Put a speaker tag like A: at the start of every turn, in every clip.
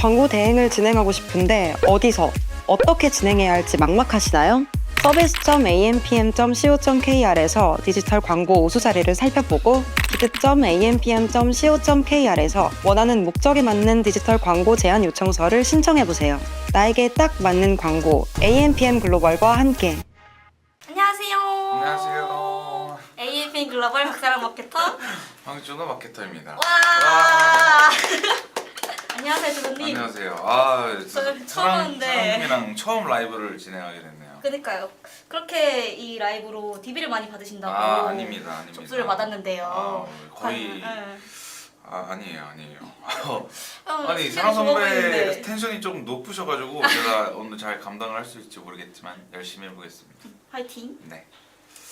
A: 광고 대행을 진행하고 싶은데 어디서, 어떻게 진행해야 할지 막막하시나요? service.ampm.co.kr에서 디지털 광고 우수 사례를 살펴보고 bid.ampm.co.kr에서 원하는 목적에 맞는 디지털 광고 제안 요청서를 신청해보세요. 나에게 딱 맞는 광고, AMPM 글로벌과 함께.
B: 안녕하세요.
C: 안녕하세요.
B: AFN 글로벌 박사랑 마케터.
C: 황준호 마케터입니다.
B: 와. 안녕하세요, 주부님.
C: 안녕하세요.
B: 저 처음 왔는데.
C: 사랑님이랑 처음 라이브를 진행하게 됐네요.
B: 그러니까요. 그렇게 이 라이브로 DB를 많이 받으신다고.
C: 아닙니다.
B: 접수를 받았는데요.
C: 거의
B: 네.
C: 아니에요. 아니
B: 실력이
C: 사랑
B: 좋아
C: 선배
B: 보이는데.
C: 텐션이 조금 높으셔가지고 제가 오늘 잘 감당을 할 수 있을지 모르겠지만 열심히 해보겠습니다.
B: 화이팅.
C: 네.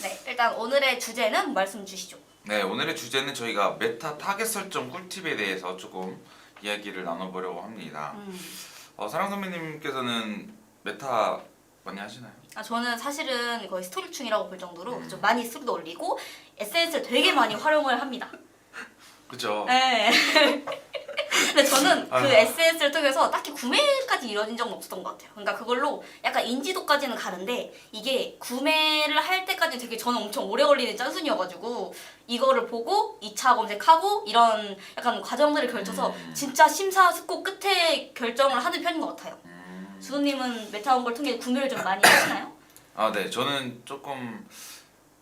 B: 네, 일단 오늘의 주제는 말씀 주시죠.
C: 네, 오늘의 주제는 저희가 메타 타겟 설정 꿀팁에 대해서 조금 이야기를 나눠보려고 합니다. 사랑 선배님께서는 메타 많이 하시나요?
B: 저는 사실은 거의 스토리충이라고 볼 정도로 좀 많이 스토리도 올리고 SNS를 되게 많이 활용을 합니다.
C: 그죠?
B: 네. 근데 저는 그
C: 아유.
B: SNS를 통해서 딱히 구매까지 이루어진 적은 없었던 것 같아요. 그러니까 그걸로 약간 인지도까지는 가는데 이게 구매를 할 때까지 되게 저는 엄청 오래 걸리는 짠순이여가지고 이거를 보고 2차 검색하고 이런 약간 과정들을 걸쳐서 진짜 심사숙고 끝에 결정을 하는 편인 것 같아요. 준호님은 메타원걸 통해 구매를 좀 많이 하시나요?
C: 네, 저는 조금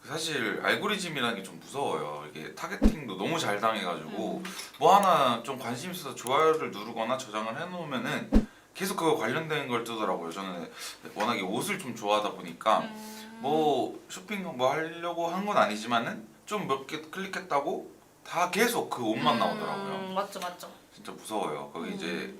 C: 사실 알고리즘이라는 게 좀 무서워요. 이게 타겟팅도 너무 잘 당해가지고 뭐 하나 좀 관심 있어서 좋아요를 누르거나 저장을 해놓으면은 계속 그거 관련된 걸 뜨더라고요. 저는 워낙에 옷을 좀 좋아하다 보니까 뭐 쇼핑 뭐 하려고 한 건 아니지만은 좀 몇 개 클릭했다고 다 계속 그 옷만 나오더라고요.
B: 맞죠.
C: 진짜 무서워요. 거기 이제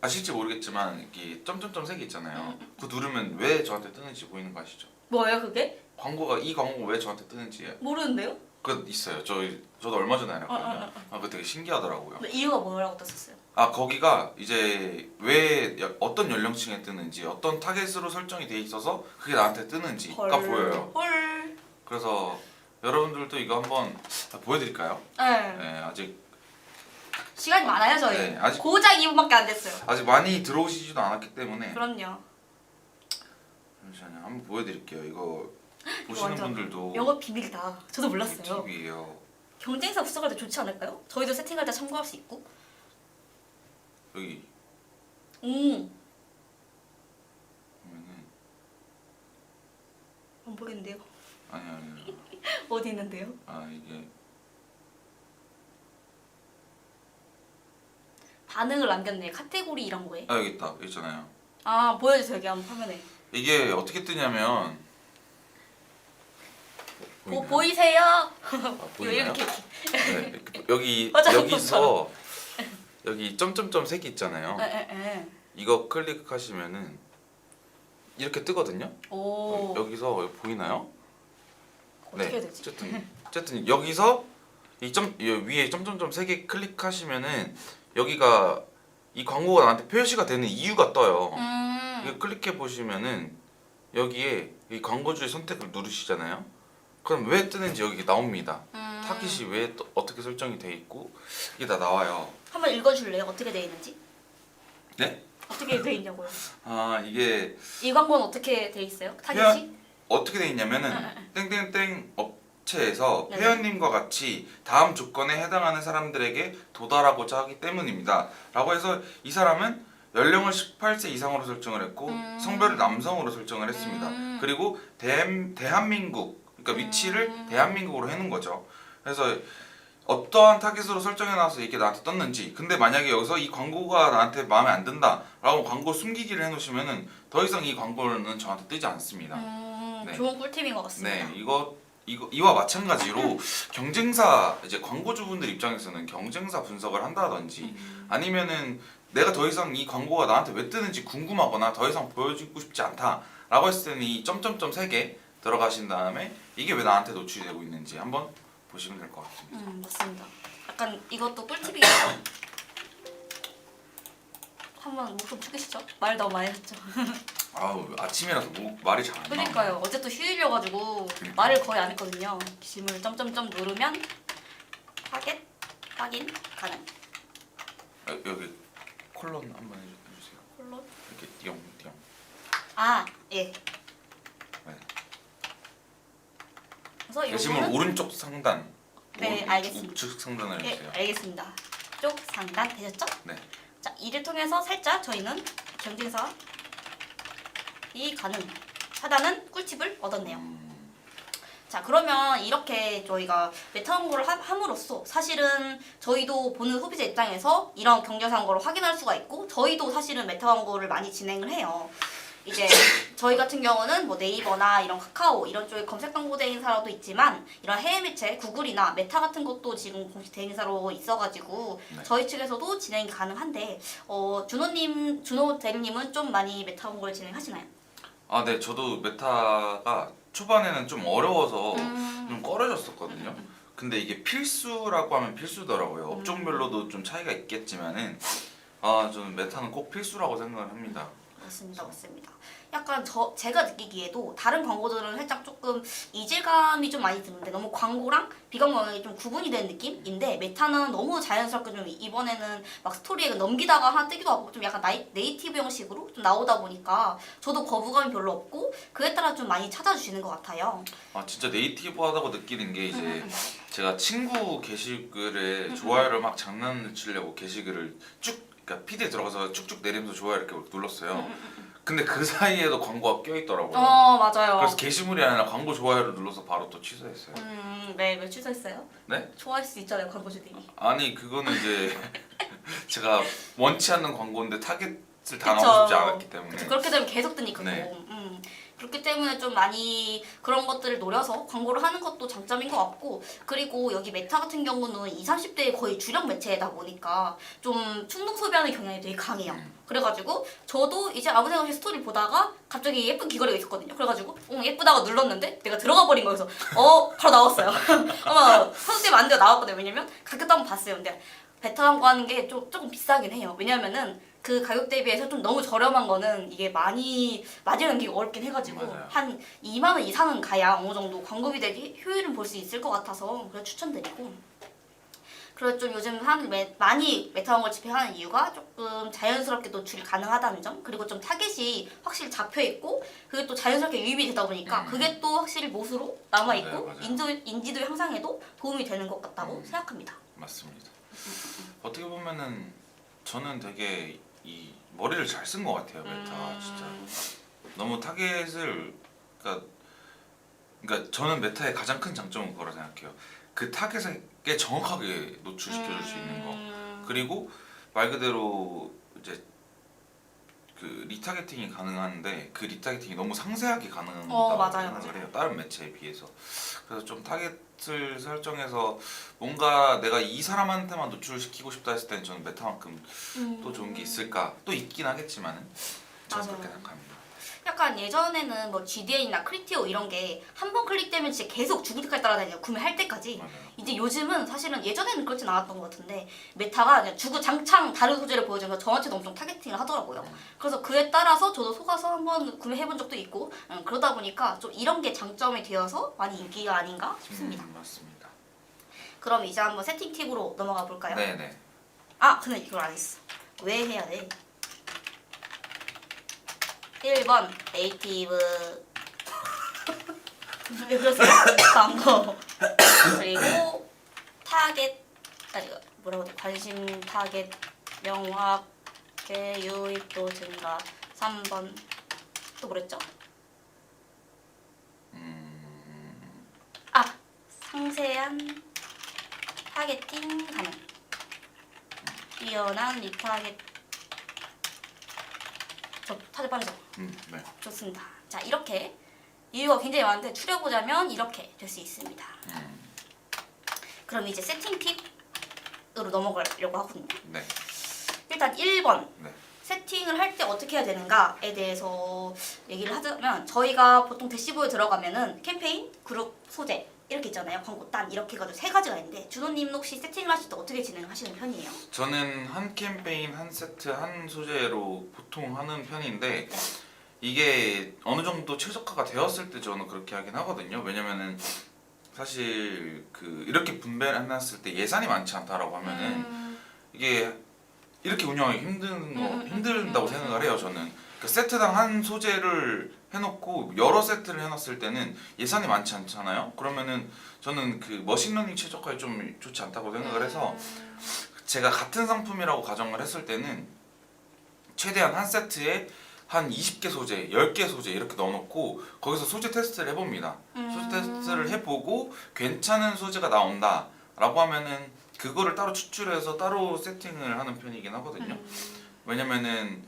C: 아실지 모르겠지만 이렇게 점점점 색이 있잖아요. 그거 누르면 왜 저한테 뜨는지 보이는 거 아시죠?
B: 뭐예요 그게?
C: 광고가 이 광고가 왜 저한테 뜨는지
B: 모르는데요?
C: 그 있어요. 저도 얼마 전에 알았거든요. 그거 되게 신기하더라고요.
B: 근데 이유가 뭐라고 떴었어요?
C: 거기가 이제 왜 어떤 연령층에 뜨는지 어떤 타겟으로 설정이 돼 있어서 그게 나한테 뜨는지가 보여요.
B: 헐.
C: 그래서 여러분들도 이거 한번 보여드릴까요?
B: 네.
C: 네, 아직
B: 시간이 많아요 저희.
C: 네, 아직-
B: 고작 2분밖에 안 됐어요.
C: 아직 많이 들어오시지도 않았기 때문에
B: 그럼요.
C: 잠시만요. 한번 보여드릴게요. 이거 보시는
B: 완전
C: 분들도
B: 영업 비밀이다. 저도 몰랐어요.
C: 팁이에요.
B: 경쟁사 분석할 때 좋지 않을까요? 저희도 세팅할 때 참고할 수 있고.
C: 여기
B: 오.
C: 보면은
B: 안 보이는데요?
C: 아니
B: 어디 있는데요?
C: 이게
B: 반응을 남겼네. 카테고리 이런 거에.
C: 여기 있다. 여기 있잖아요.
B: 보여주세요. 여기 한번 화면에.
C: 이게 어떻게 뜨냐면
B: 보이세요?
C: 보이나요?
B: 이렇게.
C: 네, 여기
B: 맞아,
C: 여기서 여기 점점점 색이 있잖아요.
B: 에.
C: 이거 클릭하시면은 이렇게 뜨거든요.
B: 오.
C: 여기서 보이나요?
B: 어떻게 해야 되지?
C: 어쨌든 여기서 이 위에 점점점 3개 클릭하시면은 여기가 이 광고가 나한테 표시가 되는 이유가 떠요. 이거 클릭해 보시면은 여기에 이 광고주의 선택을 누르시잖아요. 그럼 왜 뜨는지 여기 나옵니다. 타깃이 왜 어떻게 설정이 돼 있고 이게 다 나와요.
B: 한번 읽어줄래요? 어떻게 돼 있는지?
C: 네?
B: 어떻게 돼 있냐고요?
C: 이게
B: 이 광고는 어떻게 돼 있어요? 타깃이?
C: 어떻게 돼 있냐면은 땡땡땡 업체에서
B: 네.
C: 회원님과 같이 다음 조건에 해당하는 사람들에게 도달하고자 하기 때문입니다. 라고 해서 이 사람은 연령을 18세 이상으로 설정을 했고 성별을 남성으로 설정을 했습니다. 그리고 대한민국 그러니까 위치를 대한민국으로 해놓은 거죠. 그래서 어떠한 타깃으로 설정해놔서 이게 나한테 떴는지 근데 만약에 여기서 이 광고가 나한테 마음에 안 든다 라고 광고 숨기기를 해놓으시면은 더 이상 이 광고는 저한테 뜨지 않습니다. 네.
B: 좋은 꿀팁인 것 같습니다.
C: 네, 이와 마찬가지로 경쟁사 이제 광고주분들 입장에서는 경쟁사 분석을 한다든지 아니면은 내가 더 이상 이 광고가 나한테 왜 뜨는지 궁금하거나 더 이상 보여주고 싶지 않다라고 했을 때는 이 점점점 3개 들어가신 다음에 이게 왜 나한테 노출이 되고 있는지 한번 보시면 될 것 같습니다.
B: 맞습니다. 약간 이것도 꿀팁이겠죠? 한번 목 좀 축이시죠? 말 너무 많이 했죠?
C: 아침이라서 말이 잘 안 나와요.
B: 그러니까요. 어제 또 휴일이어가지고 말을 거의 안 했거든요. 질문을 점점점 누르면 타겟 확인 가능.
C: 여기 컬러 한번 해주세요.
B: 컬러?
C: 이렇게 띠용.
B: 아, 예.
C: 네.
B: 그래서
C: 게시물
B: 요거는
C: 오른쪽 상단.
B: 네, 알겠습니다.
C: 우측 상단을
B: 예,
C: 해주세요.
B: 알겠습니다. 쪽 상단 되셨죠?
C: 네.
B: 자, 이를 통해서 살짝 저희는 경쟁사 이 가능하다는 꿀팁을 얻었네요. 자, 그러면 이렇게 저희가 메타 광고를 함으로써 사실은 저희도 보는 소비자 입장에서 이런 경쟁사 광고를 확인할 수가 있고 저희도 사실은 메타 광고를 많이 진행을 해요. 이제 저희 같은 경우는 뭐 네이버나 이런 카카오 이런 쪽에 검색 광고 대행사로도 있지만 이런 해외 매체 구글이나 메타 같은 것도 지금 공식 대행사로 있어가지고
C: 네.
B: 저희 측에서도 진행이 가능한데 준호 대리님은 좀 많이 메타 광고를 진행하시나요?
C: 아, 네. 저도 메타가 초반에는 좀 어려워서 좀 꺼려졌었거든요. 근데 이게 필수라고 하면 필수더라고요. 업종별로도 좀 차이가 있겠지만은 저는 메타는 꼭 필수라고 생각을 합니다.
B: 맞습니다, 맞습니다. 약간 제가 느끼기에도 다른 광고들은 살짝 조금 이질감이 좀 많이 드는데 너무 광고랑 비광고랑이 좀 구분이 되는 느낌인데 메타는 너무 자연스럽게 좀 이번에는 막 스토리에 넘기다가 하나 뜨기도 하고 좀 약간 네이티브 형식으로 좀 나오다 보니까 저도 거부감이 별로 없고 그에 따라 좀 많이 찾아주시는 것 같아요.
C: 아, 진짜 네이티브하다고 느끼는 게 이제 제가 친구 게시글에 좋아요를 막 장난치려고 게시글을 그러니까 피드에 들어가서 쭉쭉 내리면서 좋아요 이렇게 눌렀어요. 근데 그 사이에도 광고가 껴있더라고요.
B: 맞아요.
C: 그래서 게시물이 아니라 광고 좋아요를 눌러서 바로 또 취소했어요.
B: 네, 왜 취소했어요?
C: 네?
B: 좋아할 수 있잖아요, 광고주들이.
C: 아니 그거는 이제 제가 원치 않는 광고인데 타겟을
B: 그쵸.
C: 당하고 싶지 않았기 때문에.
B: 그쵸, 그렇게 되면 계속 뜨니까.
C: 네.
B: 그렇기 때문에 좀 많이 그런 것들을 노려서 광고를 하는 것도 장점인 것 같고 그리고 여기 메타 같은 경우는 20, 30대의 거의 주력 매체다 보니까 좀 충동 소비하는 경향이 되게 강해요. 그래가지고 저도 이제 아무 생각 없이 스토리 보다가 갑자기 예쁜 귀걸이가 있었거든요. 그래가지고 예쁘다고 눌렀는데 내가 들어가 버린 거여서 바로 나왔어요. 아마 선수님 안 돼요 나왔거든요. 왜냐면 가격도 한번 봤어요. 근데 베타 광고 하는 게 조금 비싸긴 해요. 왜냐면은 그 가격 대비해서 좀 너무 저렴한 거는 이게 많이 남기기 어렵긴 해가지고
C: 맞아요.
B: 한 2만 원 이상은 가야 어느 정도 광고비 대비 효율은 볼 수 있을 것 같아서 그래 추천드리고 그리고 좀 요즘 많이 메타 광고를 집행하는 이유가 조금 자연스럽게 노출이 가능하다는 점 그리고 좀 타겟이 확실히 잡혀있고 그게 또 자연스럽게 유입이 되다 보니까 그게 또 확실히 못으로 남아있고
C: 맞아요.
B: 인지도 향상에도 도움이 되는 것 같다고 생각합니다.
C: 맞습니다. 어떻게 보면은 저는 되게 이 머리를 잘 쓴 것 같아요 메타가 진짜. 너무 타겟을 그러니까 저는 메타의 가장 큰 장점은 그거라 생각해요. 그 타겟에 정확하게 노출시켜줄 수 있는 거. 그리고 말 그대로 이제 그 리타겟팅이 가능한데 그 리타겟팅이 너무 상세하게 가능하다고
B: 맞아요,
C: 생각을
B: 맞아요.
C: 해요. 다른 매체에 비해서. 그래서 좀 타겟을 설정해서 뭔가 내가 이 사람한테만 노출시키고 싶다 했을 때는 저는 메타만큼 또 좋은 게 있을까? 또 있긴 하겠지만은 저는
B: 맞아요.
C: 그렇게 생각합니다.
B: 약간 예전에는 뭐 GDN이나 크리티오 이런 게 한 번 클릭되면 진짜 계속 죽을 때까지 따라다녀요. 구매할 때까지.
C: 맞아요.
B: 이제 요즘은 사실은 예전에는 그렇진 않았던 것 같은데 메타가 그냥 주구장창 다른 소재를 보여주면서 저한테도 엄청 타겟팅을 하더라고요. 그래서 그에 따라서 저도 속아서 한번 구매해본 적도 있고 그러다 보니까 좀 이런 게 장점이 되어서 많이 인기가 아닌가 싶습니다.
C: 맞습니다.
B: 그럼 이제 한번 세팅 팁으로 넘어가 볼까요?
C: 네네.
B: 근데 이걸 안 했어. 왜 해야 돼? 1번 네이티브 왜 그러세요? 광고 그리고 타겟 뭐라고 돼? 관심 타겟 명확해 유입도 증가 3번 또 뭐랬죠? 상세한 타겟팅 가능 뛰어난 리타겟 저 타겟 빠르죠?
C: 네.
B: 좋습니다. 자 이렇게 이유가 굉장히 많은데 추려보자면 이렇게 될 수 있습니다. 그럼 이제 세팅 팁으로 넘어가려고 하거든요.
C: 네.
B: 일단 1번
C: 네.
B: 세팅을 할 때 어떻게 해야 되는가에 대해서 얘기를 하자면 저희가 보통 대시보에 들어가면은 캠페인, 그룹, 소재 이렇게 있잖아요. 광고 단 이렇게 해가지고 세 가지가 있는데 준호님 혹시 세팅을 하실 때 어떻게 진행하시는 편이에요?
C: 저는 한 캠페인, 한 세트, 한 소재로 보통 하는 편인데 이게 어느 정도 최적화가 되었을 때 저는 그렇게 하긴 하거든요. 왜냐면은 사실 그 이렇게 분배해놨을 때 예산이 많지 않다라고 하면은 이게 이렇게 운영하기 힘들다고 생각을 해요. 저는 그 세트당 한 소재를 해놓고 여러 세트를 해놨을 때는 예산이 많지 않잖아요. 그러면은 저는 그 머신러닝 최적화에 좀 좋지 않다고 생각을 해서 제가 같은 상품이라고 가정을 했을 때는 최대한 한 세트에 한 20개 소재, 10개 소재 이렇게 넣어놓고 거기서 소재 테스트를 해봅니다. 소재 테스트를 해보고 괜찮은 소재가 나온다 라고 하면은 그거를 따로 추출해서 따로 세팅을 하는 편이긴 하거든요. 왜냐면은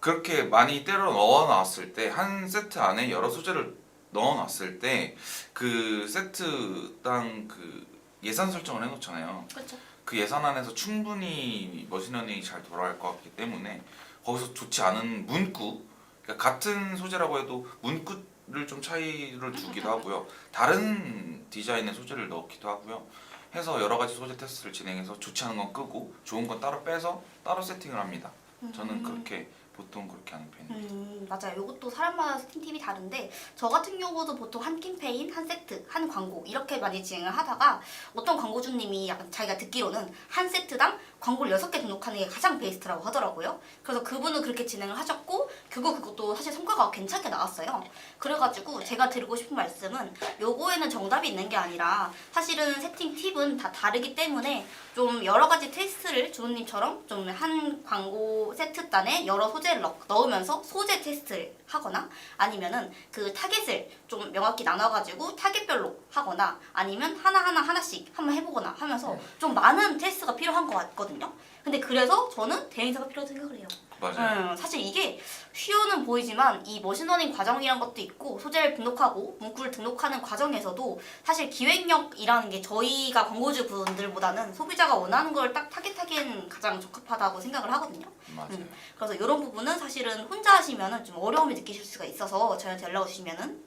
C: 그렇게 많이 때려 넣어놨을 때 한 세트 안에 여러 소재를 넣어놨을 때 그 세트당 그 예산 설정을 해놓잖아요.
B: 그렇죠.
C: 그 예산 안에서 충분히 머신러닝이 잘 돌아갈 것 같기 때문에 거기서 좋지 않은 문구, 그러니까 같은 소재라고 해도 문구를 좀 차이를 두기도 하고요. 다른 디자인의 소재를 넣기도 하고요. 해서 여러 가지 소재 테스트를 진행해서 좋지 않은 건 끄고 좋은 건 따로 빼서 따로 세팅을 합니다. 저는 그렇게 보통 그렇게 하는 편이에요.
B: 맞아요. 이것도 사람마다 세팅 팁이 다른데 저 같은 경우도 보통 한 캠페인, 한 세트, 한 광고 이렇게 많이 진행을 하다가 어떤 광고주님이 약간 자기가 듣기로는 한 세트당 광고를 6개 등록하는 게 가장 베스트라고 하더라고요. 그래서 그분은 그렇게 진행을 하셨고 그것도 사실 성과가 괜찮게 나왔어요. 그래가지고 제가 드리고 싶은 말씀은 요거에는 정답이 있는 게 아니라 사실은 세팅 팁은 다 다르기 때문에 좀 여러 가지 테스트를 주호님처럼 좀 한 광고 세트단에 여러 소재를 넣으면서 소재 테스트를 하거나 아니면은 그 타겟을 좀 명확히 나눠가지고 타겟별로 하거나 아니면 하나씩 한번 해보거나 하면서 좀 많은 테스트가 필요한 것 같거든요. 근데 그래서 저는 대행사가 필요하다고 생각을 해요.
C: 맞아요.
B: 사실 이게 쉬워는 보이지만 이 머신러닝 과정이란 것도 있고 소재를 등록하고 문구를 등록하는 과정에서도 사실 기획력이라는 게 저희가 광고주 분들보다는 소비자가 원하는 걸 딱 타겟하기엔 가장 적합하다고 생각을 하거든요.
C: 맞아요.
B: 그래서 이런 부분은 사실은 혼자 하시면은 좀 어려움을 느끼실 수가 있어서 저희한테 연락을 주시면은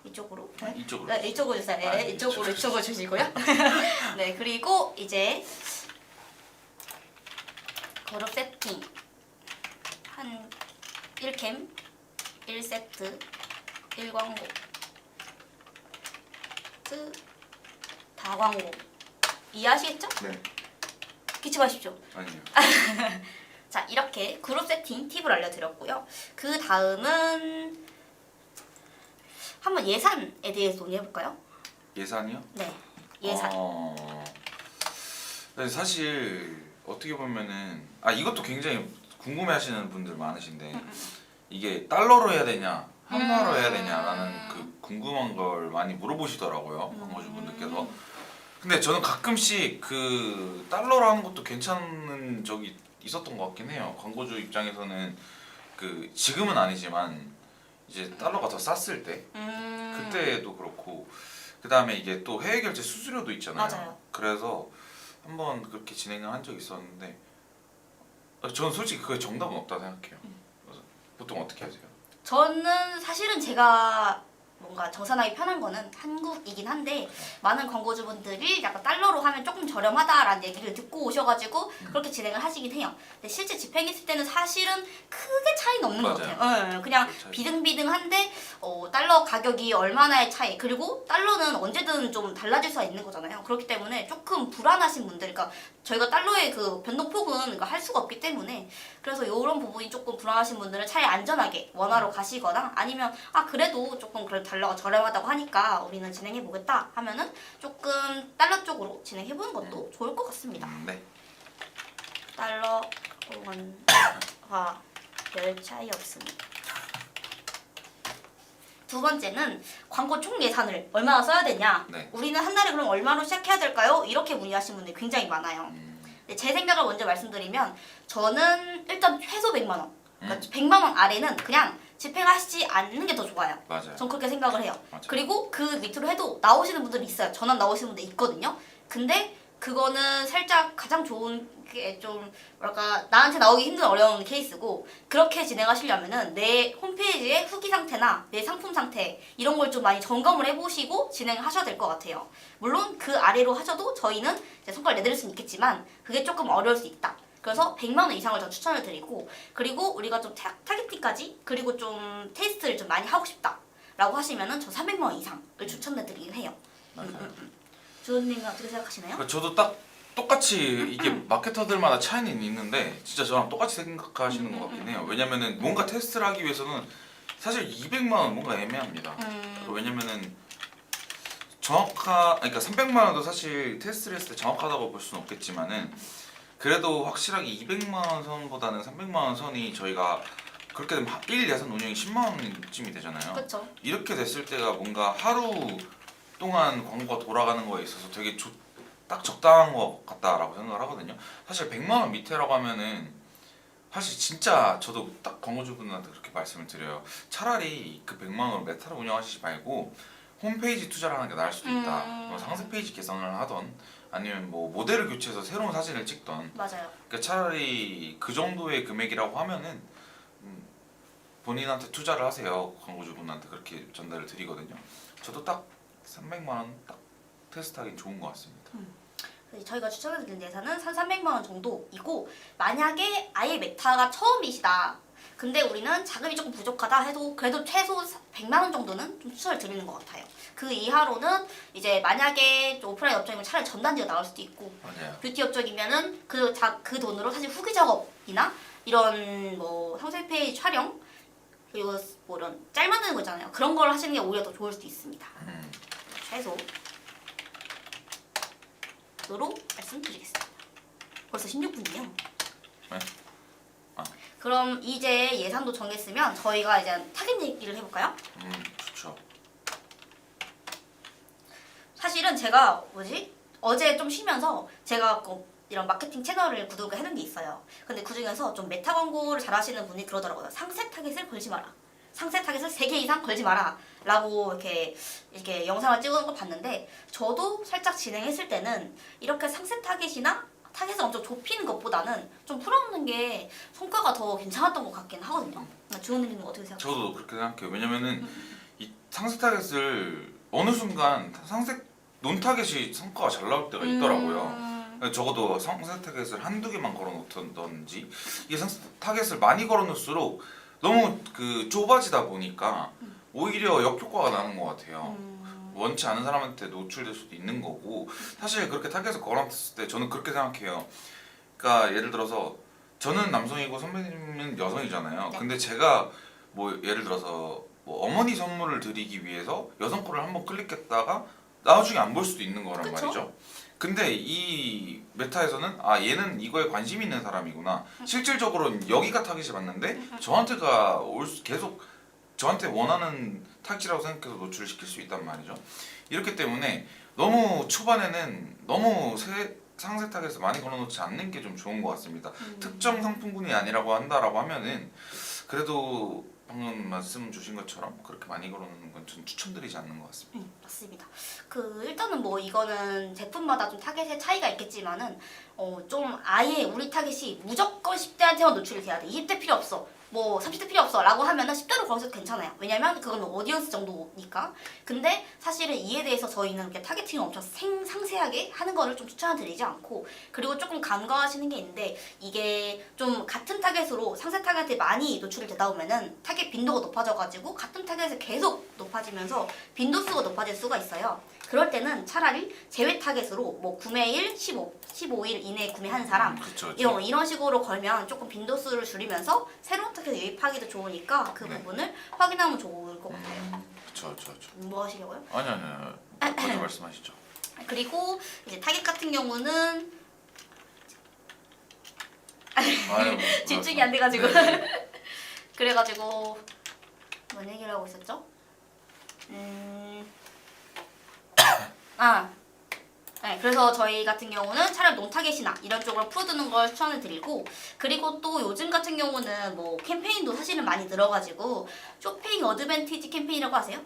B: 이쪽으로
C: 이쪽으로.
B: 네, 이쪽으로 주세요. 네,
C: 아,
B: 이쪽으로 주시고요. 네, 그리고 이제 그룹 세팅 한 1캠, 1세트, 1광고, 다 광고 이해하시겠죠?
C: 네.
B: 기침하십시오.
C: 아니요.
B: 자, 이렇게 그룹 세팅 팁을 알려드렸고요. 그 다음은 한번 예산에 대해서 논의해볼까요?
C: 예산이요?
B: 네, 예산.
C: 네, 사실 어떻게 보면은 이것도 굉장히 궁금해하시는 분들 많으신데 이게 달러로 해야 되냐 한화로 해야 되냐라는 그 궁금한 걸 많이 물어보시더라고요 광고주분들께서. 근데 저는 가끔씩 그 달러로 하는 것도 괜찮은 적이 있었던 것 같긴 해요. 광고주 입장에서는 그 지금은 아니지만 이제 달러가 더 쌌을 때 그때도 그렇고 그 다음에 이게 또 해외 결제 수수료도 있잖아요.
B: 맞아요.
C: 그래서 한번 그렇게 진행을 한 적이 있었는데 저는 솔직히 그게 정답은 없다 생각해요. 그래서 보통 어떻게 하세요?
B: 저는 사실은 제가 뭔가 정산하기 편한 거는 한국이긴 한데 많은 광고주분들이 약간 달러로 하면 조금 저렴하다라는 얘기를 듣고 오셔가지고 그렇게 진행을 하시긴 해요. 근데 실제 집행했을 때는 사실은 크게 차이는 없는 것 같아요. 그냥 비등비등한데 달러 가격이 얼마나의 차이, 그리고 달러는 언제든 좀 달라질 수가 있는 거잖아요. 그렇기 때문에 조금 불안하신 분들, 그러니까 저희가 달러의 그 변동폭은 할 수가 없기 때문에 그래서 이런 부분이 조금 불안하신 분들은 차라리 안전하게 원화로 가시거나 아니면 그래도 조금 그래도 달러가 저렴하다고 하니까 우리는 진행해보겠다 하면은 조금 달러 쪽으로 진행해보는 것도 좋을 것 같습니다.
C: 네.
B: 달러 원화 별 차이 없습니다. 두 번째는 광고 총 예산을 얼마나 써야 되냐.
C: 네.
B: 우리는 한 달에 그럼 얼마로 시작해야 될까요? 이렇게 문의하시는 분들이 굉장히 많아요. 근데 제 생각을 먼저 말씀드리면 저는 일단 최소 100만 원. 그러니까 100만 원 아래는 그냥 집행하시지 않는 게 더 좋아요.
C: 맞아요.
B: 전 그렇게 생각을 해요.
C: 맞아요.
B: 그리고 그 밑으로 해도 나오시는 분들이 있어요. 전환 나오시는 분들 있거든요. 근데 그거는 살짝 가장 좋은 게 좀 뭐랄까 나한테 나오기 힘든 어려운 케이스고, 그렇게 진행하시려면은 내 홈페이지의 후기 상태나 내 상품 상태 이런 걸 좀 많이 점검을 해보시고 진행을 하셔야 될 것 같아요. 물론 그 아래로 하셔도 저희는 이제 성과를 내드릴 수는 있겠지만 그게 조금 어려울 수 있다. 그래서 100만 원 이상을 저 추천을 드리고, 그리고 우리가 좀 타겟팅까지 그리고 좀 테스트를 좀 많이 하고 싶다 라고 하시면은 저 300만 원 이상을 추천해 드리긴 해요.
C: 맞아요.
B: 주호님은 어떻게 생각하시나요?
C: 저도 딱 똑같이 이게 마케터들마다 차이는 있는데 진짜 저랑 똑같이 생각하시는 것 같긴 해요. 왜냐면은 뭔가 테스트를 하기 위해서는 사실 200만 원 뭔가 애매합니다. 왜냐면은 그러니까 300만 원도 사실 테스트를 했을 때 정확하다고 볼 수는 없겠지만은 그래도 확실하게 200만 원 선보다는 300만 원 선이 저희가 그렇게 되면 1 예산 운영이 10만 원쯤이 되잖아요.
B: 그렇죠.
C: 이렇게 됐을 때가 뭔가 하루 동안 광고가 돌아가는 거에 있어서 되게 딱 적당한 것 같다라고 생각을 하거든요. 사실 100만 원 밑에라고 하면은 사실 진짜 저도 딱 광고주분한테 그렇게 말씀을 드려요. 차라리 그 100만 원으로 메타를 운영하시지 말고 홈페이지 투자를 하는 게 나을 수도 있다. 뭐 상세 페이지 개선을 하던 아니면 뭐 모델을 교체해서 새로운 사진을 찍던.
B: 맞아요.
C: 그러니까 차라리 그 정도의 금액이라고 하면은 본인한테 투자를 하세요. 광고주분한테 그렇게 전달을 드리거든요. 저도 딱 300만 원 딱 테스트하기는 좋은 것 같습니다.
B: 저희가 추천해드리는 예산은 300만 원 정도이고 만약에 아예 메타가 처음이시다. 근데 우리는 자금이 조금 부족하다 해도 그래도 최소 100만 원 정도는 좀 추천을 드리는 것 같아요. 그 이하로는 이제 만약에 좀 오프라인 업종이면 차라리 전단지가 나올 수도 있고
C: 맞아요.
B: 뷰티 업종이면은 그 돈으로 사실 후기 작업이나 이런 뭐 상세 페이지 촬영 그리고 뭐 이런 짤 만드는 거 있잖아요. 그런 걸 하시는 게 오히려 더 좋을 수도 있습니다. 최소 으로 말씀드리겠습니다. 벌써 16분이요.
C: 네?
B: 그럼 이제 예산도 정했으면 저희가 이제 타겟 얘기를 해볼까요?
C: 좋죠.
B: 사실은 제가 어제 좀 쉬면서 제가 이런 마케팅 채널을 구독을 해놓은 게 있어요. 근데 그 중에서 좀 메타 광고를 잘하시는 분이 그러더라고요. 상세 타겟을 걸지 마라. 상세 타겟을 3개 이상 걸지 마라. 라고 이렇게 영상을 찍은 걸 봤는데 저도 살짝 진행했을 때는 이렇게 상세 타겟이나 타겟을 엄청 좁히는 것보다는 좀 풀어놓는 게 성과가 더 괜찮았던 것 같긴 하거든요. 주호님은 어떻게 생각하세요?
C: 저도 그렇게 생각해요. 왜냐면은 이 상세 타겟을 어느 순간 논 타겟이 성과가 잘 나올 때가 있더라고요. 적어도 상세 타겟을 한두 개만 걸어놓던지 이게 상세 타겟을 많이 걸어놓을수록 너무 좁아지다 보니까 오히려 역효과가 나는 것 같아요. 원치 않은 사람한테 노출될 수도 있는 거고 사실 그렇게 타겟을 걸어놨을 때 저는 그렇게 생각해요. 그러니까 예를 들어서 저는 남성이고 선배님은 여성이잖아요.
B: 네.
C: 근데 제가 뭐 예를 들어서 뭐 어머니 선물을 드리기 위해서 여성 거를 한번 클릭했다가 나중에 안 볼 수도 있는 거란
B: 그쵸?
C: 말이죠. 근데 이 메타에서는 얘는 이거에 관심 있는 사람이구나. 실질적으로는 여기가 타깃이 맞는데 저한테가 계속 저한테 원하는 타깃이라고 생각해서 노출을 시킬 수 있단 말이죠. 이렇기 때문에 너무 초반에는 너무 상세 타겟을 많이 걸어놓지 않는 게 좀 좋은 것 같습니다. 특정 상품군이 아니라고 한다라고 하면은 그래도 방금 말씀 주신 것처럼 그렇게 많이 걸어놓는 건 전 추천드리지 않는 것 같습니다.
B: 맞습니다. 일단은 뭐 이거는 제품마다 좀 타겟의 차이가 있겠지만은 좀 아예 우리 타겟이 무조건 10대한테만 노출이 돼야 돼. 20대 필요 없어. 뭐 30대 필요 없어 라고 하면은 10대로 걸어도 괜찮아요. 왜냐면 그건 오디언스 정도니까. 근데 사실은 이에 대해서 저희는 이렇게 타겟팅을 엄청 상세하게 하는 거를 좀 추천드리지 않고 그리고 조금 간과하시는 게 있는데 이게 좀 같은 타겟으로 상세 타겟에 많이 노출이 되다 보면은 타겟 빈도가 높아져가지고 같은 타겟에 계속 높아지면서 빈도수가 높아질 수가 있어요. 그럴 때는 차라리 제외 타겟으로 뭐 구매일 15일 이내에 구매하는 사람
C: 그렇죠.
B: 이런 식으로 걸면 조금 빈도수를 줄이면서 새로운 타겟에 유입하기도 좋으니까 그
C: 네.
B: 부분을 확인하면 좋을 것 같아요.
C: 그렇죠.
B: 뭐 하시려고요?
C: 아니 먼저 말씀하시죠.
B: 그리고 이제 타겟 같은 경우는 집중이 안 돼가지고
C: 네.
B: 그래가지고 뭔 얘기를 하고 있었죠? 네, 그래서 저희 같은 경우는 차라리 논타겟이나 이런 쪽으로 풀어두는 걸 추천을 드리고 그리고 또 요즘 같은 경우는 뭐 캠페인도 사실은 많이 늘어가지고 쇼핑 어드밴티지 캠페인이라고 아세요?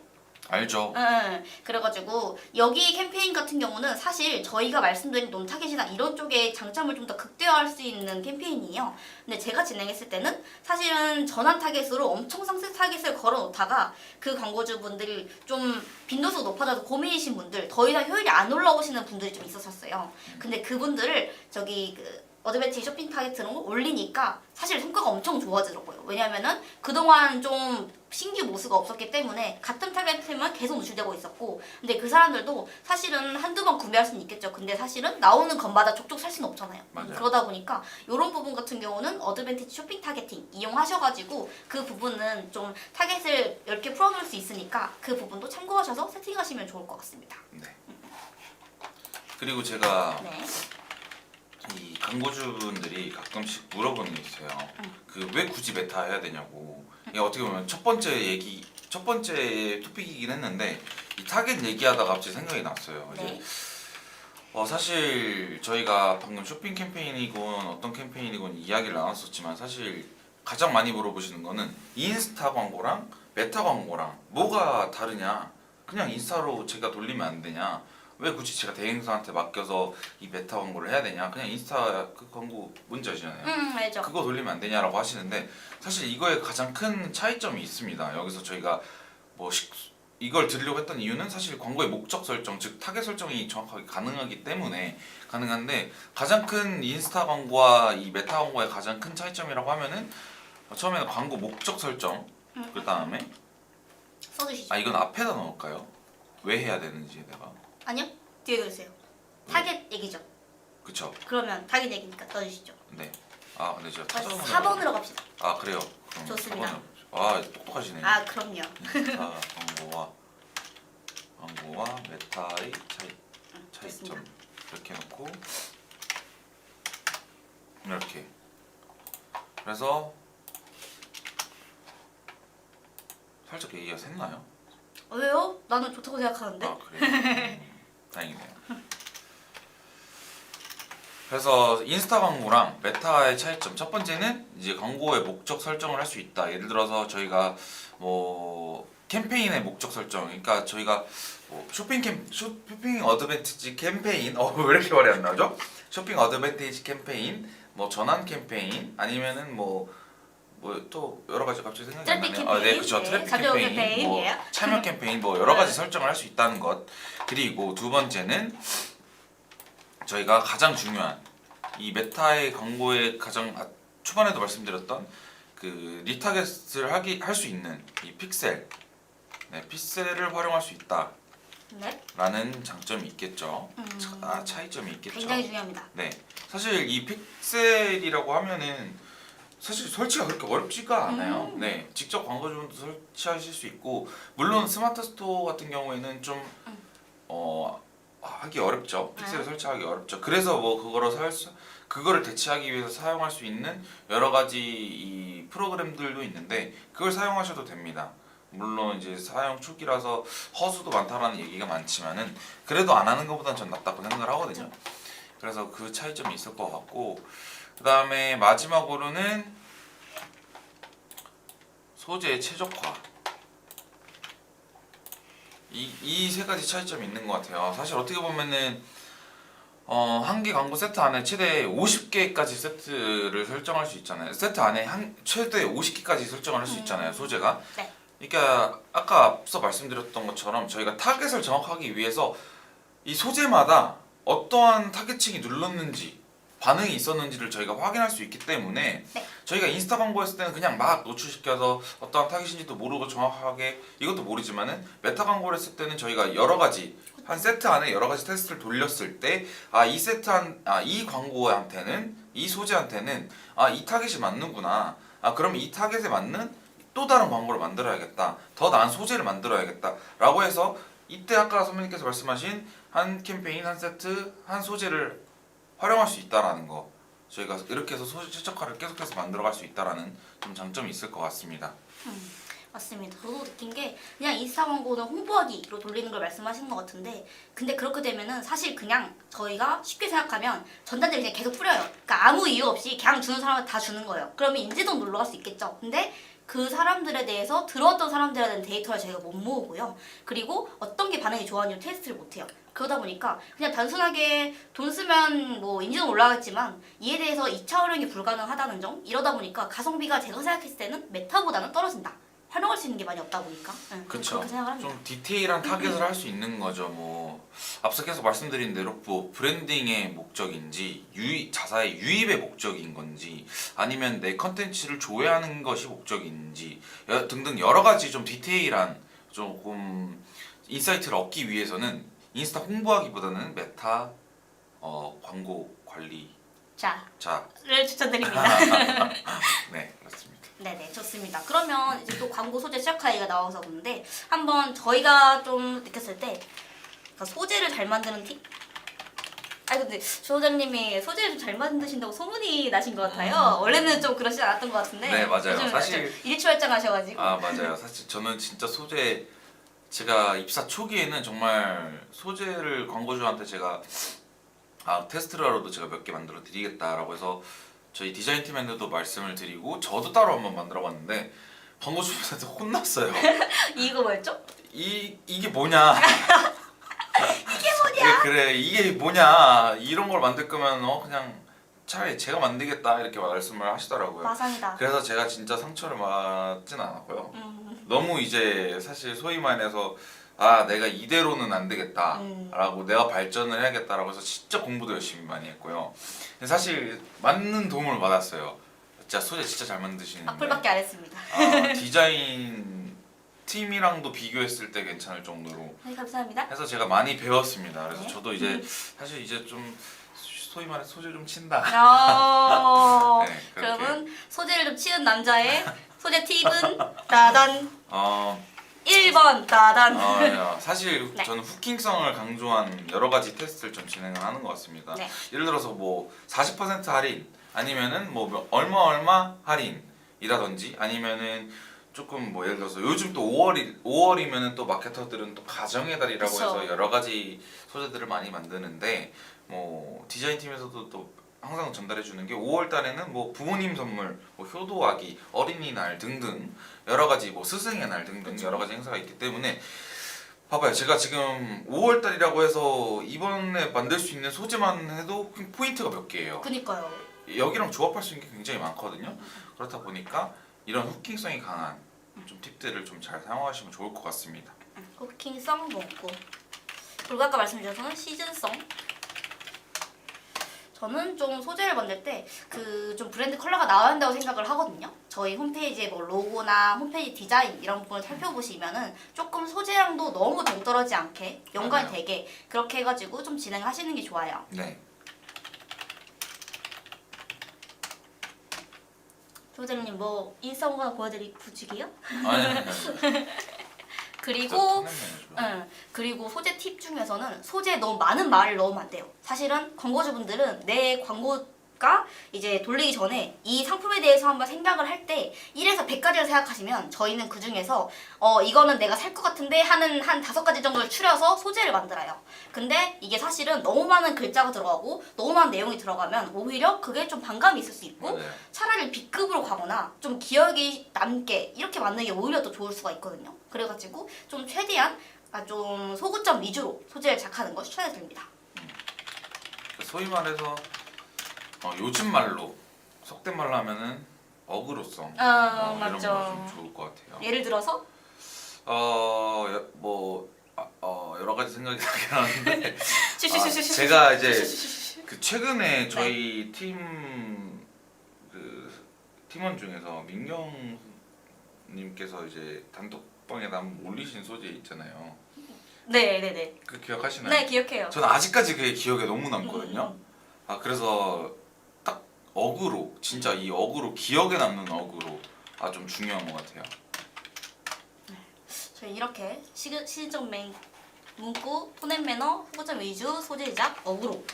C: 알죠.
B: 응, 그래가지고 여기 캠페인 같은 경우는 사실 저희가 말씀드린 논타겟이나 이런 쪽의 장점을 좀 더 극대화할 수 있는 캠페인이에요. 근데 제가 진행했을 때는 사실은 전환 타겟으로 엄청 상세 타겟을 걸어놓다가 그 광고주분들이 좀 빈도수가 높아져서 고민이신 분들 더 이상 효율이 안 올라오시는 분들이 좀 있었었어요. 근데 그분들을 어드밴티지 쇼핑 타겟으로 올리니까 사실 성과가 엄청 좋아지더라고요. 왜냐면은 그동안 좀 신규 모수가 없었기 때문에 같은 타겟에만 계속 노출되고 있었고, 근데 그 사람들도 사실은 한두 번 구매할 수는 있겠죠. 근데 사실은 나오는 것마다 족족 살 수는 없잖아요.
C: 맞아요.
B: 그러다 보니까 이런 부분 같은 경우는 어드밴티지 쇼핑 타겟팅 이용하셔가지고 그 부분은 좀 타겟을 이렇게 풀어놓을 수 있으니까 그 부분도 참고하셔서 세팅하시면 좋을 것 같습니다.
C: 네. 그리고 제가
B: 네.
C: 이 광고주분들이 가끔씩 물어보는 게 있어요. 그 왜 굳이 메타 해야 되냐고. 이게 어떻게 보면 첫 번째 토픽이긴 했는데 이 타겟 얘기하다가 갑자기 생각이 났어요.
B: 네.
C: 이제 사실 저희가 방금 쇼핑 캠페인이건 어떤 캠페인이건 이야기를 나눴었지만 사실 가장 많이 물어보시는 거는 인스타 광고랑 메타 광고랑 뭐가 다르냐? 그냥 인스타로 제가 돌리면 안 되냐? 왜 굳이 제가 대행사한테 맡겨서 이 메타 광고를 해야 되냐? 그냥 인스타 그 광고 뭔지 아시잖아요.
B: 알죠.
C: 그거 돌리면 안 되냐라고 하시는데 사실 이거에 가장 큰 차이점이 있습니다. 여기서 저희가 이걸 드리려고 했던 이유는 사실 광고의 목적 설정, 즉 타겟 설정이 정확하게 가능하기 때문에 가능한데, 가장 큰 인스타 광고와 이 메타 광고의 가장 큰 차이점이라고 하면은 처음에는 광고 목적 설정, 그 다음에
B: 써주시죠.
C: 이건 앞에다 넣을까요? 왜 해야 되는지에다가.
B: 아니요, 뒤에 넣으세요. 타겟 얘기죠.
C: 그쵸?
B: 그러면 타겟 얘기니까 써주시죠.
C: 네. 근데 제가
B: 다시
C: 찾아보느라.
B: 4번으로 갑시다.
C: 그래요. 그럼
B: 좋습니다.
C: 4번으로. 똑똑하시네요.
B: 그럼요.
C: 인스타 광고와 메타의 차이점
B: 좋습니다.
C: 이렇게 놓고 이렇게. 그래서 살짝 얘기가 샜나요?
B: 왜요? 나는 좋다고 생각하는데.
C: 그래요? 다행이네요. 그래서 인스타 광고랑 메타의 차이점, 첫 번째는 이제 광고의 목적 설정을 할 수 있다. 예를 들어서 저희가 뭐 캠페인의 목적 설정, 그러니까 저희가 뭐 쇼핑 어드밴티지 캠페인, 왜 이렇게 말이 안 나오죠? 쇼핑 어드밴티지 캠페인, 뭐 전환 캠페인, 아니면은 뭐 또 여러 가지 갑자기 생각이 안
B: 트래픽
C: 나네요.
B: 캠페인,
C: 그렇죠.
B: 네,
C: 트래픽
B: 자동
C: 캠페인,
B: 캠페인,
C: 뭐
B: 예.
C: 참여 캠페인, 뭐 여러 가지 설정을 할 수 있다는 것. 그리고 두 번째는 저희가 가장 중요한 이 메타의 광고의 가장 초반에도 말씀드렸던 그 리타겟을 할 수 있는 이 픽셀, 픽셀을 활용할 수 있다.
B: 네.
C: 라는 장점이 있겠죠. 차이점이 있겠죠.
B: 굉장히 중요합니다.
C: 네, 사실 이 픽셀이라고 하면은 사실 설치가 그렇게 어렵지가 않아요. 네, 직접 광고주분도 설치하실 수 있고, 물론 스마트 스토어 같은 경우에는 좀 하기 어렵죠. 픽셀을 설치하기 어렵죠. 그래서 뭐 그거를 대체하기 위해서 사용할 수 있는 여러 가지 이 프로그램들도 있는데 그걸 사용하셔도 됩니다. 물론 이제 사용 초기라서 허수도 많다라는 얘기가 많지만은 그래도 안 하는 것보단 전 낫다고 생각을 하거든요. 그래서 그 차이점이 있을 것 같고, 그 다음에 마지막으로는 소재의 최적화. 이 세 가지 차이점이 있는 것 같아요. 사실 어떻게 보면은 한 개 광고 세트 안에 최대 50개까지 세트를 설정할 수 있잖아요. 세트 안에 최대 50개까지 설정을 할 수 있잖아요, 소재가.
B: 네.
C: 그러니까 아까 앞서 말씀드렸던 것처럼 저희가 타겟을 정확하기 위해서 이 소재마다 어떠한 타겟층이 눌렀는지, 반응이 있었는지를 저희가 확인할 수 있기 때문에 저희가 인스타 광고 했을 때는 그냥 막 노출시켜서 어떠한 타겟인지도 모르고 정확하게 이것도 모르지만은 메타 광고를 했을 때는 저희가 여러 가지 한 세트 안에 여러 가지 테스트를 돌렸을 때 이 광고한테는, 이 소재한테는 이 타겟이 맞는구나. 그럼 이 타겟에 맞는 또 다른 광고를 만들어야겠다. 더 나은 소재를 만들어야겠다. 라고 해서 이때 아까 선배님께서 말씀하신 한 캠페인, 한 세트, 한 소재를 활용할 수 있다라는 거, 저희가 이렇게 해서 소재 최적화를 계속해서 만들어갈 수 있다라는 좀 장점이 있을 것 같습니다.
B: 맞습니다. 저도 느낀 게 그냥 인스타 광고는 홍보하기로 돌리는 걸 말씀하시는 것 같은데, 근데 그렇게 되면은 사실 그냥 저희가 쉽게 생각하면 전단지를 그냥 계속 뿌려요. 그러니까 아무 이유 없이 그냥 주는 사람한테 다 주는 거예요. 그러면 인지도 놀러 갈 수 있겠죠. 근데 그 사람들에 대해서 들어왔던 사람들에 대한 데이터를 저희가 못 모으고요. 그리고 어떤 게 반응이 좋았는지 테스트를 못 해요. 그러다 보니까 그냥 단순하게 돈 쓰면 뭐 인지는 올라가겠지만 이에 대해서 2차 활용이 불가능하다는 점, 이러다 보니까 가성비가 제가 생각했을 때는 메타보다는 떨어진다. 활용할 수 있는 게 많이 없다 보니까
C: 그쵸.
B: 그렇게 생각을 합니다.
C: 좀 디테일한 타겟을 할 수 있는 거죠. 뭐 앞서 계속 말씀드린 대로 뭐 브랜딩의 목적인지 자사의 유입의 목적인 건지 아니면 내 컨텐츠를 조회하는 것이 목적인지 등등 여러 가지 좀 디테일한 조금 인사이트를 얻기 위해서는 인스타 홍보하기보다는 메타 광고 관리
B: 자를 추천드립니다.
C: 네, 그렇습니다.
B: 네네, 좋습니다. 그러면 이제 또 광고 소재 시작하기가 나와서 그런데 한번 저희가 좀 느꼈을 때 그러니까 소재를 잘 만드는 팁? 아니 근데 조장님이 소재를 좀 잘 만드신다고 소문이 나신 것 같아요. 원래는 좀 그러지 않았던 것 같은데.
C: 네, 맞아요.
B: 요즘
C: 사실
B: 일취월장하셔가지고.
C: 맞아요. 사실 저는 진짜 제가 입사 초기에는 정말 소재를 광고주한테 제가 테스트를 하러도 제가 몇 개 만들어 드리겠다라고 해서 저희 디자인팀한테도 말씀을 드리고 저도 따로 한번 만들어 봤는데 광고주한테 혼났어요.
B: 이거 뭐였죠?
C: 이게 뭐냐?
B: 이게 뭐냐?
C: 그래 이게 뭐냐? 이런 걸 만들 거면 그냥 차라리 제가 만들겠다 이렇게 말씀을 하시더라고요.
B: 마상이다.
C: 그래서 제가 진짜 상처를 받진 않았고요. 너무 이제 사실 소위 말해서 내가 이대로는 안 되겠다라고 내가 발전을 해야겠다라고 해서 진짜 공부도 열심히 많이 했고요. 근데 사실 많은 도움을 받았어요. 진짜 소재 진짜 잘 만드시는데
B: 악플밖에 안 했습니다.
C: 디자인 팀이랑도 비교했을 때 괜찮을 정도로
B: 네, 감사합니다.
C: 해서 제가 많이 배웠습니다. 그래서
B: 네.
C: 저도 이제 사실 이제 좀 소위 말해 소재 좀 친다. 네, 그렇게.
B: 그러면 소재를 좀 치는 남자의 소재 팁은 따단 1번 따단.
C: 사실
B: 네.
C: 저는 후킹성을 강조한 여러 가지 테스트를 좀 진행을 하는 것 같습니다.
B: 네.
C: 예를 들어서 뭐 40% 할인 아니면은 뭐 얼마 할인이라든지 아니면은 조금 뭐 예를 들어서 요즘 또 5월이면은 또 마케터들은 또 가정의 달이라고
B: 그쵸.
C: 해서 여러 가지 소재들을 많이 만드는데 뭐 디자인 팀에서도 또 항상 전달해 주는 게 5월 달에는 뭐 부모님 선물, 뭐 효도하기, 어린이날 등등 여러 가지 뭐 스승의 날 등등
B: 그쵸.
C: 여러 가지 행사가 있기 때문에 봐봐요. 제가 지금 5월 달이라고 해서 이번에 만들 수 있는 소재만 해도 포인트가 몇 개예요.
B: 그니까요.
C: 여기랑 조합할 수 있는 게 굉장히 많거든요. 그렇다 보니까 이런 후킹성이 강한 좀 팁들을 좀 잘 사용하시면 좋을 것 같습니다.
B: 후킹성 먹고 그리고 아까 말씀드렸던 시즌성. 저는 좀 소재를 만들 때 그 좀 브랜드 컬러가 나와야 한다고 생각을 하거든요. 저희 홈페이지에 뭐 로고나 홈페이지 디자인 이런 부분을 살펴보시면은 조금 소재량도 너무 동떨어지지 않게 연관이
C: 맞아요.
B: 되게 그렇게 해가지고 좀 진행하시는 게 좋아요.
C: 네.
B: 조장님 뭐 인스타 하나 보여주기요?
C: 아니.
B: 그리고 그리고 소재 팁 중에서는 소재에 너무 많은 말을 넣으면 안 돼요. 사실은 광고주분들은 내 광고가 이제 돌리기 전에 이 상품에 대해서 한번 생각을 할 때 1에서 100가지를 생각하시면 저희는 그 중에서 이거는 내가 살 것 같은데 하는 한 5가지 정도를 추려서 소재를 만들어요. 근데 이게 사실은 너무 많은 글자가 들어가고 너무 많은 내용이 들어가면 오히려 그게 좀 반감이 있을 수 있고
C: 맞아요.
B: 차라리 B급으로 가거나 좀 기억이 남게 이렇게 만드는 게 오히려 더 좋을 수가 있거든요. 그래가지고 좀 최대한 좀 소구점 위주로 소재를 작하는 걸 추천해 드립니다.
C: 소위 말해서 요즘 말로 속된 말로 하면은 어그로성 이런
B: 맞죠.
C: 거 좀 좋을 것 같아요.
B: 예를 들어서
C: 여러 가지 생각이 나긴 하는데
B: 슈슈슈슈슈.
C: 제가 이제 그 최근에 저희 팀 팀원 중에서 민경님께서 이제 단톡방에다 한번 올리신 소재 있잖아요.
B: 네네네.
C: 그 기억하시나요?
B: 네 기억해요.
C: 저는 아직까지 그게 기억에 너무 남거든요. 그래서 딱 어그로 진짜 이 어그로 기억에 남는 어그로 좀 중요한 것 같아요.
B: 저희 이렇게 시즌적 문구, 톤앤 매너, 후보점 위주, 소재 제작, 어그로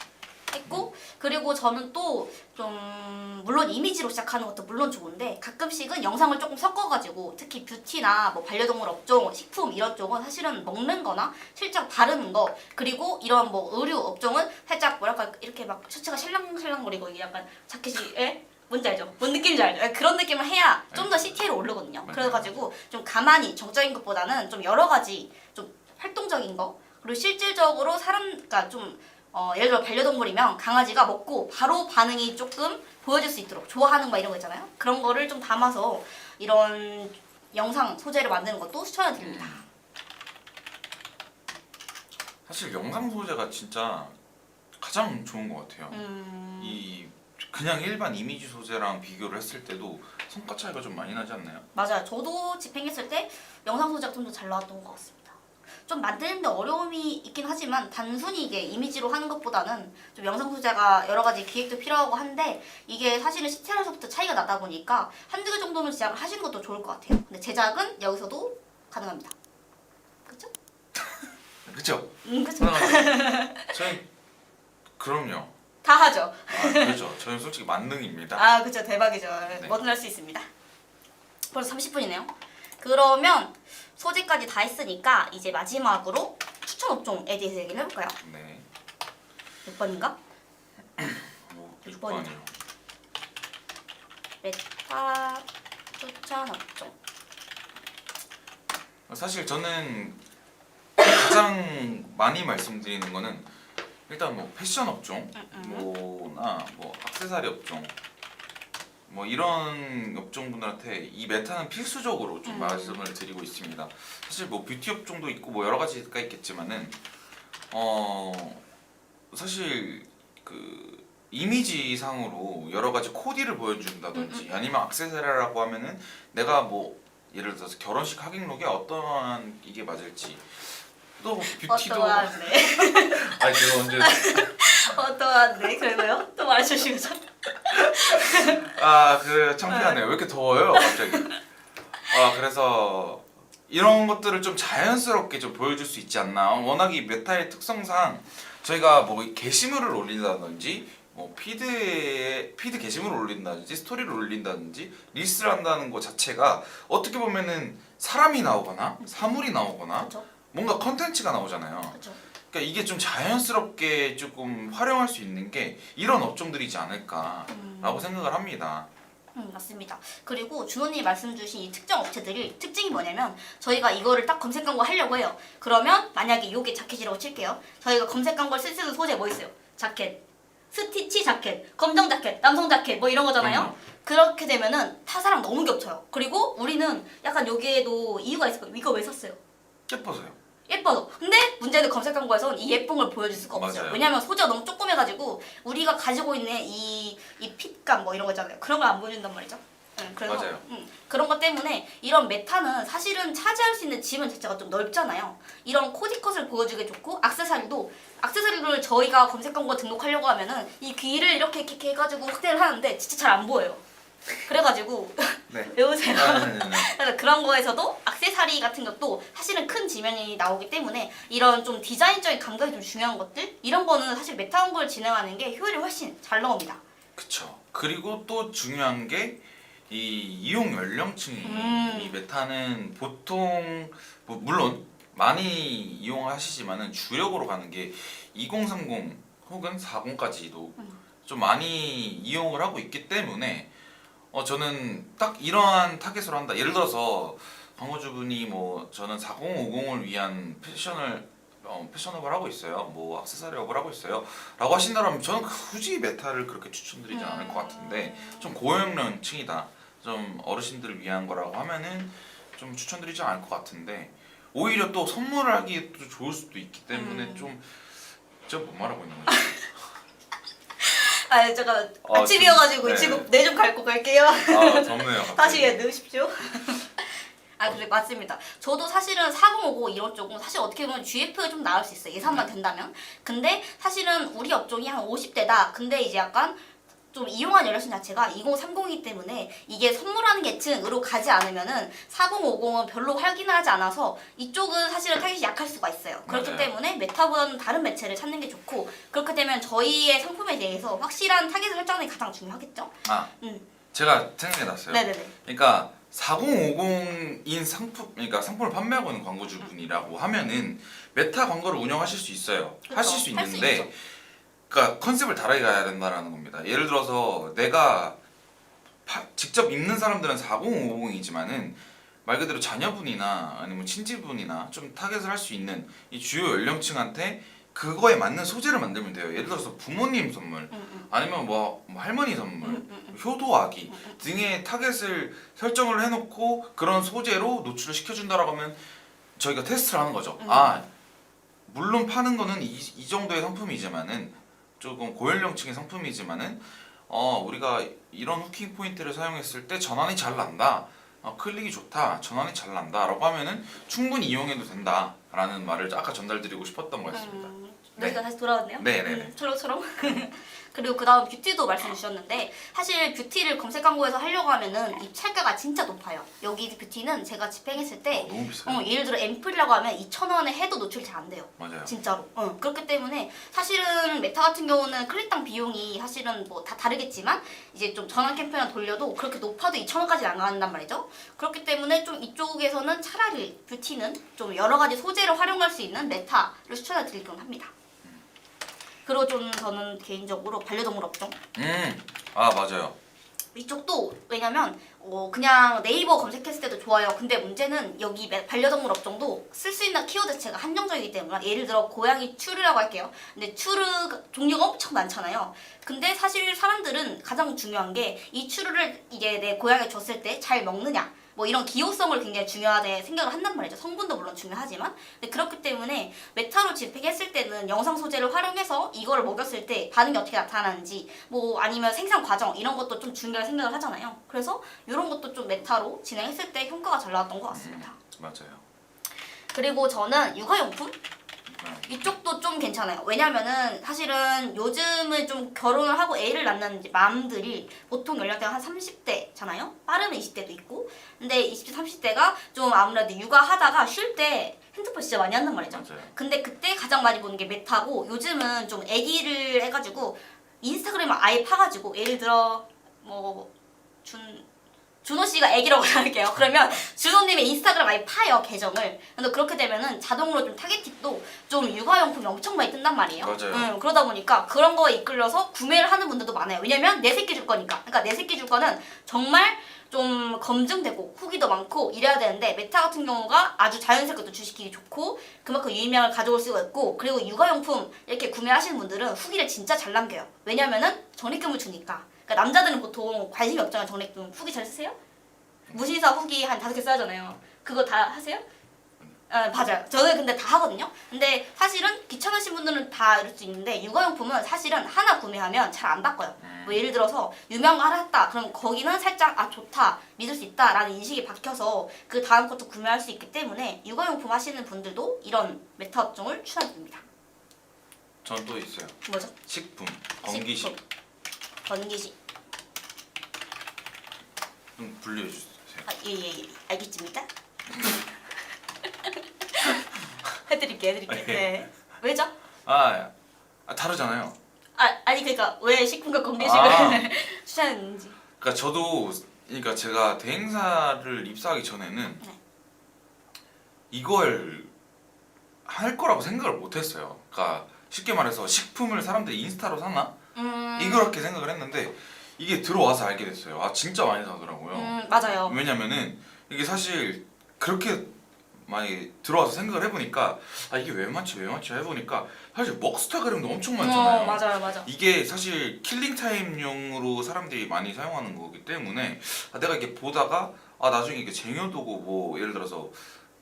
B: 했고 그리고 저는 또 좀 물론 이미지로 시작하는 것도 물론 좋은데 가끔씩은 영상을 조금 섞어가지고 특히 뷰티나 뭐 반려동물 업종, 식품 이런 쪽은 사실은 먹는 거나 실제로 바르는 거 그리고 이런 뭐 의류 업종은 살짝 뭐랄까 이렇게 막 셔츠가 샬랑샬랑거리고 이게 약간 자켓이 뭔지 알죠? 뭔 느낌인지 알죠? 그런 느낌을 해야 좀 더 CTA로 오르거든요. 그래가지고 좀 가만히 정적인 것보다는 좀 여러 가지 좀 활동적인 거 그리고 실질적으로 그러니까 좀 예를 들어 반려동물이면 강아지가 먹고 바로 반응이 조금 보여질 수 있도록 좋아하는 거 이런 거 있잖아요. 그런 거를 좀 담아서 이런 영상 소재를 만드는 것도 추천을 드립니다.
C: 사실 영상 소재가 진짜 가장 좋은 것 같아요. 이 그냥 일반 이미지 소재랑 비교를 했을 때도 성과 차이가 좀 많이 나지 않나요?
B: 맞아요. 저도 집행했을 때 영상 소재가 좀 더 잘 나왔던 것 같습니다. 좀 만드는데 어려움이 있긴 하지만 단순히 이게 이미지로 하는 것보다는 좀 영상 소재가 여러 가지 기획도 필요하고 한데 이게 사실은 시찰에서부터 차이가 나다 보니까 한두 개 정도는 제작을 하시는 것도 좋을 것 같아요. 근데 제작은 여기서도 가능합니다. 그쵸?
C: 그렇죠?
B: 그쵸.
C: 저희 그럼요.
B: 다 하죠.
C: 그렇죠. 저는 솔직히 만능입니다.
B: 아, 그쵸. 대박이죠.
C: 네.
B: 뭐든 할 수 있습니다. 벌써 30분이네요. 그러면 소재까지 다 했으니까 이제 마지막으로 추천 업종에 대해서 얘기를 해볼까요?
C: 네.
B: 몇 번인가?
C: 뭐
B: 6번이다.
C: 6번이요.
B: 메타 추천 업종.
C: 사실 저는 가장 많이 말씀드리는 거는 일단 뭐 패션 업종, 뭐나 뭐 액세서리 업종, 뭐 이런 업종분들한테 이 메타는 필수적으로 좀 말씀을 드리고 있습니다. 사실 뭐 뷰티 업종도 있고 뭐 여러 가지가 있겠지만은 사실 그 이미지상으로 여러 가지 코디를 보여준다든지 아니면 액세서리라고 하면은 내가 뭐 예를 들어서 결혼식 하객룩에 어떠한 이게 맞을지 또 뷰티도
B: 어떠한데?
C: 아니 제가 언제
B: 어떠한데? 그래서요? 또 말해주시면서.
C: 아 그래 창피하네요. 왜 이렇게 더워요 갑자기. 그래서 이런 것들을 좀 자연스럽게 좀 보여줄 수 있지 않나. 워낙 이 메타의 특성상 저희가 뭐 게시물을 올린다든지 뭐 피드 게시물을 올린다든지 스토리를 올린다든지 릴스를 한다는 것 자체가 어떻게 보면은 사람이 나오거나 사물이 나오거나
B: 그쵸?
C: 뭔가 컨텐츠가 나오잖아요.
B: 그쵸?
C: 그러니까 이게 좀 자연스럽게 조금 활용할 수 있는 게 이런 업종들이지 않을까라고 생각을 합니다.
B: 맞습니다. 그리고 준호님이 말씀 주신 이 특정 업체들이 특징이 뭐냐면 저희가 이거를 딱 검색 광고 하려고 해요. 그러면 만약에 요게 자켓이라고 칠게요. 저희가 검색 광고를 쓸 수 있는 소재 뭐 있어요? 자켓, 스티치 자켓, 검정 자켓, 남성 자켓 뭐 이런 거잖아요. 그렇게 되면은 타사랑 너무 겹쳐요. 그리고 우리는 약간 여기에도 이유가 있을 거예요. 이거 왜 샀어요?
C: 예뻐서요.
B: 예뻐서. 근데 문제는 검색 광고에서는 이 예쁜 걸 보여줄 수가 없어요.
C: 맞아요.
B: 왜냐면 소재가 너무 조그매가지고 우리가 가지고 있는 이 핏감 뭐 이런 거 있잖아요. 그런 걸 안 보여준단 말이죠. 그래서
C: 맞아요.
B: 그런 것 때문에 이런 메타는 사실은 차지할 수 있는 지분 자체가 좀 넓잖아요. 이런 코디컷을 보여주기 좋고 액세서리를 저희가 검색 광고 등록하려고 하면은 이 귀를 이렇게 해가지고 확대를 하는데 진짜 잘 안 보여요. 그래가지고
C: 네.
B: 외우세요.
C: 네네네.
B: 그래서 그런 거에서도 액세서리 같은 것도 사실은 큰 지면이 나오기 때문에 이런 좀 디자인적인 감각이 좀 중요한 것들 이런 거는 사실 메타 광고를 진행하는 게 효율이 훨씬 잘 나옵니다.
C: 그쵸. 그리고 또 중요한 게 이 이용 연령층이 이 메타는 보통 뭐 물론 많이 이용하시지만은 주력으로 가는 게 2030 혹은 40까지도 좀 많이 이용을 하고 있기 때문에 저는 딱 이러한 타겟으로 한다. 예를 들어서 광고주분이 뭐 저는 4050을 위한 패셔너블 하고 있어요. 뭐 액세서리업을 하고 있어요. 라고 하신다면 저는 굳이 메타를 그렇게 추천드리지 않을 것 같은데 좀 고연령층이다. 좀 어르신들을 위한 거라고 하면은 좀 추천드리지 않을 것 같은데 오히려 또 선물을 하기에도 좋을 수도 있기 때문에 좀 제가 못 말하고 있는 거죠.
B: 아, 제가 아침이어가지고
C: 네.
B: 지금 내 좀 갈고 갈게요.
C: 덥네요. 갑자기.
B: 다시 넣으십시오. 아, 그래 맞습니다. 저도 사실은 4050 이런 쪽은 사실 어떻게 보면 GF가 좀 나을 수 있어요. 예산만 된다면. 근데 사실은 우리 업종이 한 50대다. 근데 이제 약간 좀 이용한 연령층 자체가 2030이기 때문에 이게 선물하는 계층으로 가지 않으면은 4050은 별로 활기는 하지 않아서 이쪽은 사실은 타겟이 약할 수가 있어요. 그렇기
C: 맞아요.
B: 때문에 메타보다는 다른 매체를 찾는 게 좋고 그렇게 되면 저희의 상품에 대해서 확실한 타겟을 설정하는 게 가장 중요하겠죠?
C: 제가 생각해 놨어요.
B: 네네네.
C: 그러니까 4050인 그러니까 상품을 판매하고 있는 광고주분이라고 하면은 메타 광고를 운영하실 수 있어요.
B: 그쵸.
C: 하실 수
B: 할수
C: 있는데
B: 있죠.
C: 그러니까 컨셉을 다르게 가야 된다라는 겁니다. 예를 들어서 내가 직접 입는 사람들은 4050이지만은 말 그대로 자녀분이나 아니면 친지분이나 좀 타겟을 할 수 있는 이 주요 연령층한테 그거에 맞는 소재를 만들면 돼요. 예를 들어서 부모님 선물 아니면 뭐 할머니 선물, 효도하기 등의 타겟을 설정을 해놓고 그런 소재로 노출을 시켜준다라고 하면 저희가 테스트를 하는 거죠. 물론 파는 거는 이 정도의 상품이지만은 조금 고연령층의 상품이지만은 우리가 이런 후킹 포인트를 사용했을 때 전환이 잘 난다. 클릭이 좋다, 전환이 잘 난다라고 하면은 충분히 이용해도 된다라는 말을 아까 전달드리고 싶었던 거였습니다.
B: 여기가 다시 돌아왔네요.
C: 네네네.
B: 철로처럼. 그리고 그 다음 뷰티도 말씀 주셨는데 사실 뷰티를 검색 광고에서 하려고 하면은 입찰가가 진짜 높아요. 여기 뷰티는 제가 집행했을 때
C: 너무 비싸요.
B: 예를 들어 앰플이라고 하면 2,000원에 해도 노출이 잘 안 돼요.
C: 맞아요.
B: 진짜로. 그렇기 때문에 사실은 메타 같은 경우는 클릭당 비용이 사실은 뭐 다 다르겠지만 이제 좀 전환 캠페인을 돌려도 그렇게 높아도 2,000원까지 안 간단 말이죠. 그렇기 때문에 좀 이쪽에서는 차라리 뷰티는 좀 여러 가지 소재를 활용할 수 있는 메타를 추천해 드리곤 합니다. 그리고 좀 저는 개인적으로 반려동물 업종
C: 맞아요.
B: 이쪽도 왜냐면 그냥 네이버 검색했을 때도 좋아요. 근데 문제는 여기 반려동물 업종도 쓸 수 있는 키워드 자체가 한정적이기 때문에 예를 들어 고양이 추르라고 할게요. 근데 추르 종류가 엄청 많잖아요. 근데 사실 사람들은 가장 중요한 게 이 추르를 이게 내 고양이에 줬을 때 잘 먹느냐 뭐 이런 기호성을 굉장히 중요하게 생각을 한단 말이죠. 성분도 물론 중요하지만 근데 그렇기 때문에 메타로 집행했을 때는 영상 소재를 활용해서 이거를 먹였을 때 반응이 어떻게 나타나는지 뭐 아니면 생산 과정 이런 것도 좀 중요하게 생각을 하잖아요. 그래서 이런 것도 좀 메타로 진행했을 때 효과가 잘 나왔던 것 같습니다.
C: 맞아요.
B: 그리고 저는 육아용품 이쪽도 좀 괜찮아요. 왜냐면은 사실은 요즘은 좀 결혼을 하고 애를 낳는 이제 맘들이 보통 연령대가 한 30대잖아요. 빠르면 20대도 있고. 근데 20대, 30대가 좀 아무래도 육아하다가 쉴 때 핸드폰 진짜 많이 한단 말이죠.
C: 맞아요.
B: 근데 그때 가장 많이 보는 게 메타고 요즘은 좀 애기를 해가지고 인스타그램을 아예 파가지고 예를 들어 뭐 준호 씨가 애기라고 할게요. 그러면 준호님의 인스타그램 아예 파요 계정을. 근데 그렇게 되면은 자동으로 좀 타겟팅도 좀 육아용품이 엄청 많이 뜬단 말이에요.
C: 맞아요.
B: 그러다 보니까 그런 거에 이끌려서 구매를 하는 분들도 많아요. 왜냐면 내 새끼 줄 거니까. 그러니까 내 새끼 줄 거는 정말 좀 검증되고 후기도 많고 이래야 되는데 메타 같은 경우가 아주 자연스럽게 노출시키기 좋고 그만큼 유의명을 가져올 수가 있고 그리고 육아용품 이렇게 구매하시는 분들은 후기를 진짜 잘 남겨요. 왜냐면은 적립금을 주니까. 그러니까 남자들은 보통 관심이 없잖아요. 적립금 후기 잘 쓰세요? 무신사 후기 한 5개 써야잖아요. 그거 다 하세요? 맞아요. 저는 근데 다 하거든요. 근데 사실은 귀찮으신 분들은 다 이럴 수 있는데 육아용품은 사실은 하나 구매하면 잘 안 바꿔요. 뭐 예를 들어서 유명한 거 하나 했다. 그럼 거기는 살짝 좋다. 믿을 수 있다. 라는 인식이 박혀서 그 다음 것도 구매할 수 있기 때문에 육아용품 하시는 분들도 이런 메타 업종을 추천드립니다.
C: 전 또 있어요.
B: 뭐죠?
C: 식품, 건기식.
B: 식품. 건기식.
C: 좀 분류해 주세요.
B: 예. 알겠습니다. 해드릴게요. 네. 왜죠?
C: 다르잖아요.
B: 아니 그러니까 왜 식품과 건기식을 추천했는지.
C: 그러니까 저도 제가 대행사를 입사하기 전에는
B: 네.
C: 이걸 할 거라고 생각을 못 했어요. 그러니까 쉽게 말해서 식품을 사람들이 인스타로 사나? 이렇게 생각을 했는데 이게 들어와서 알게 됐어요. 진짜 많이 사더라고요.
B: 맞아요.
C: 왜냐면은 이게 사실 그렇게 많이 들어와서 생각을 해보니까 이게 왜 맞지 해보니까 사실 먹스타그램도 엄청 많잖아요.
B: 맞아요.
C: 이게 사실 킬링타임용으로 사람들이 많이 사용하는 거기 때문에 내가 이게 보다가 나중에 이게 쟁여두고 뭐 예를 들어서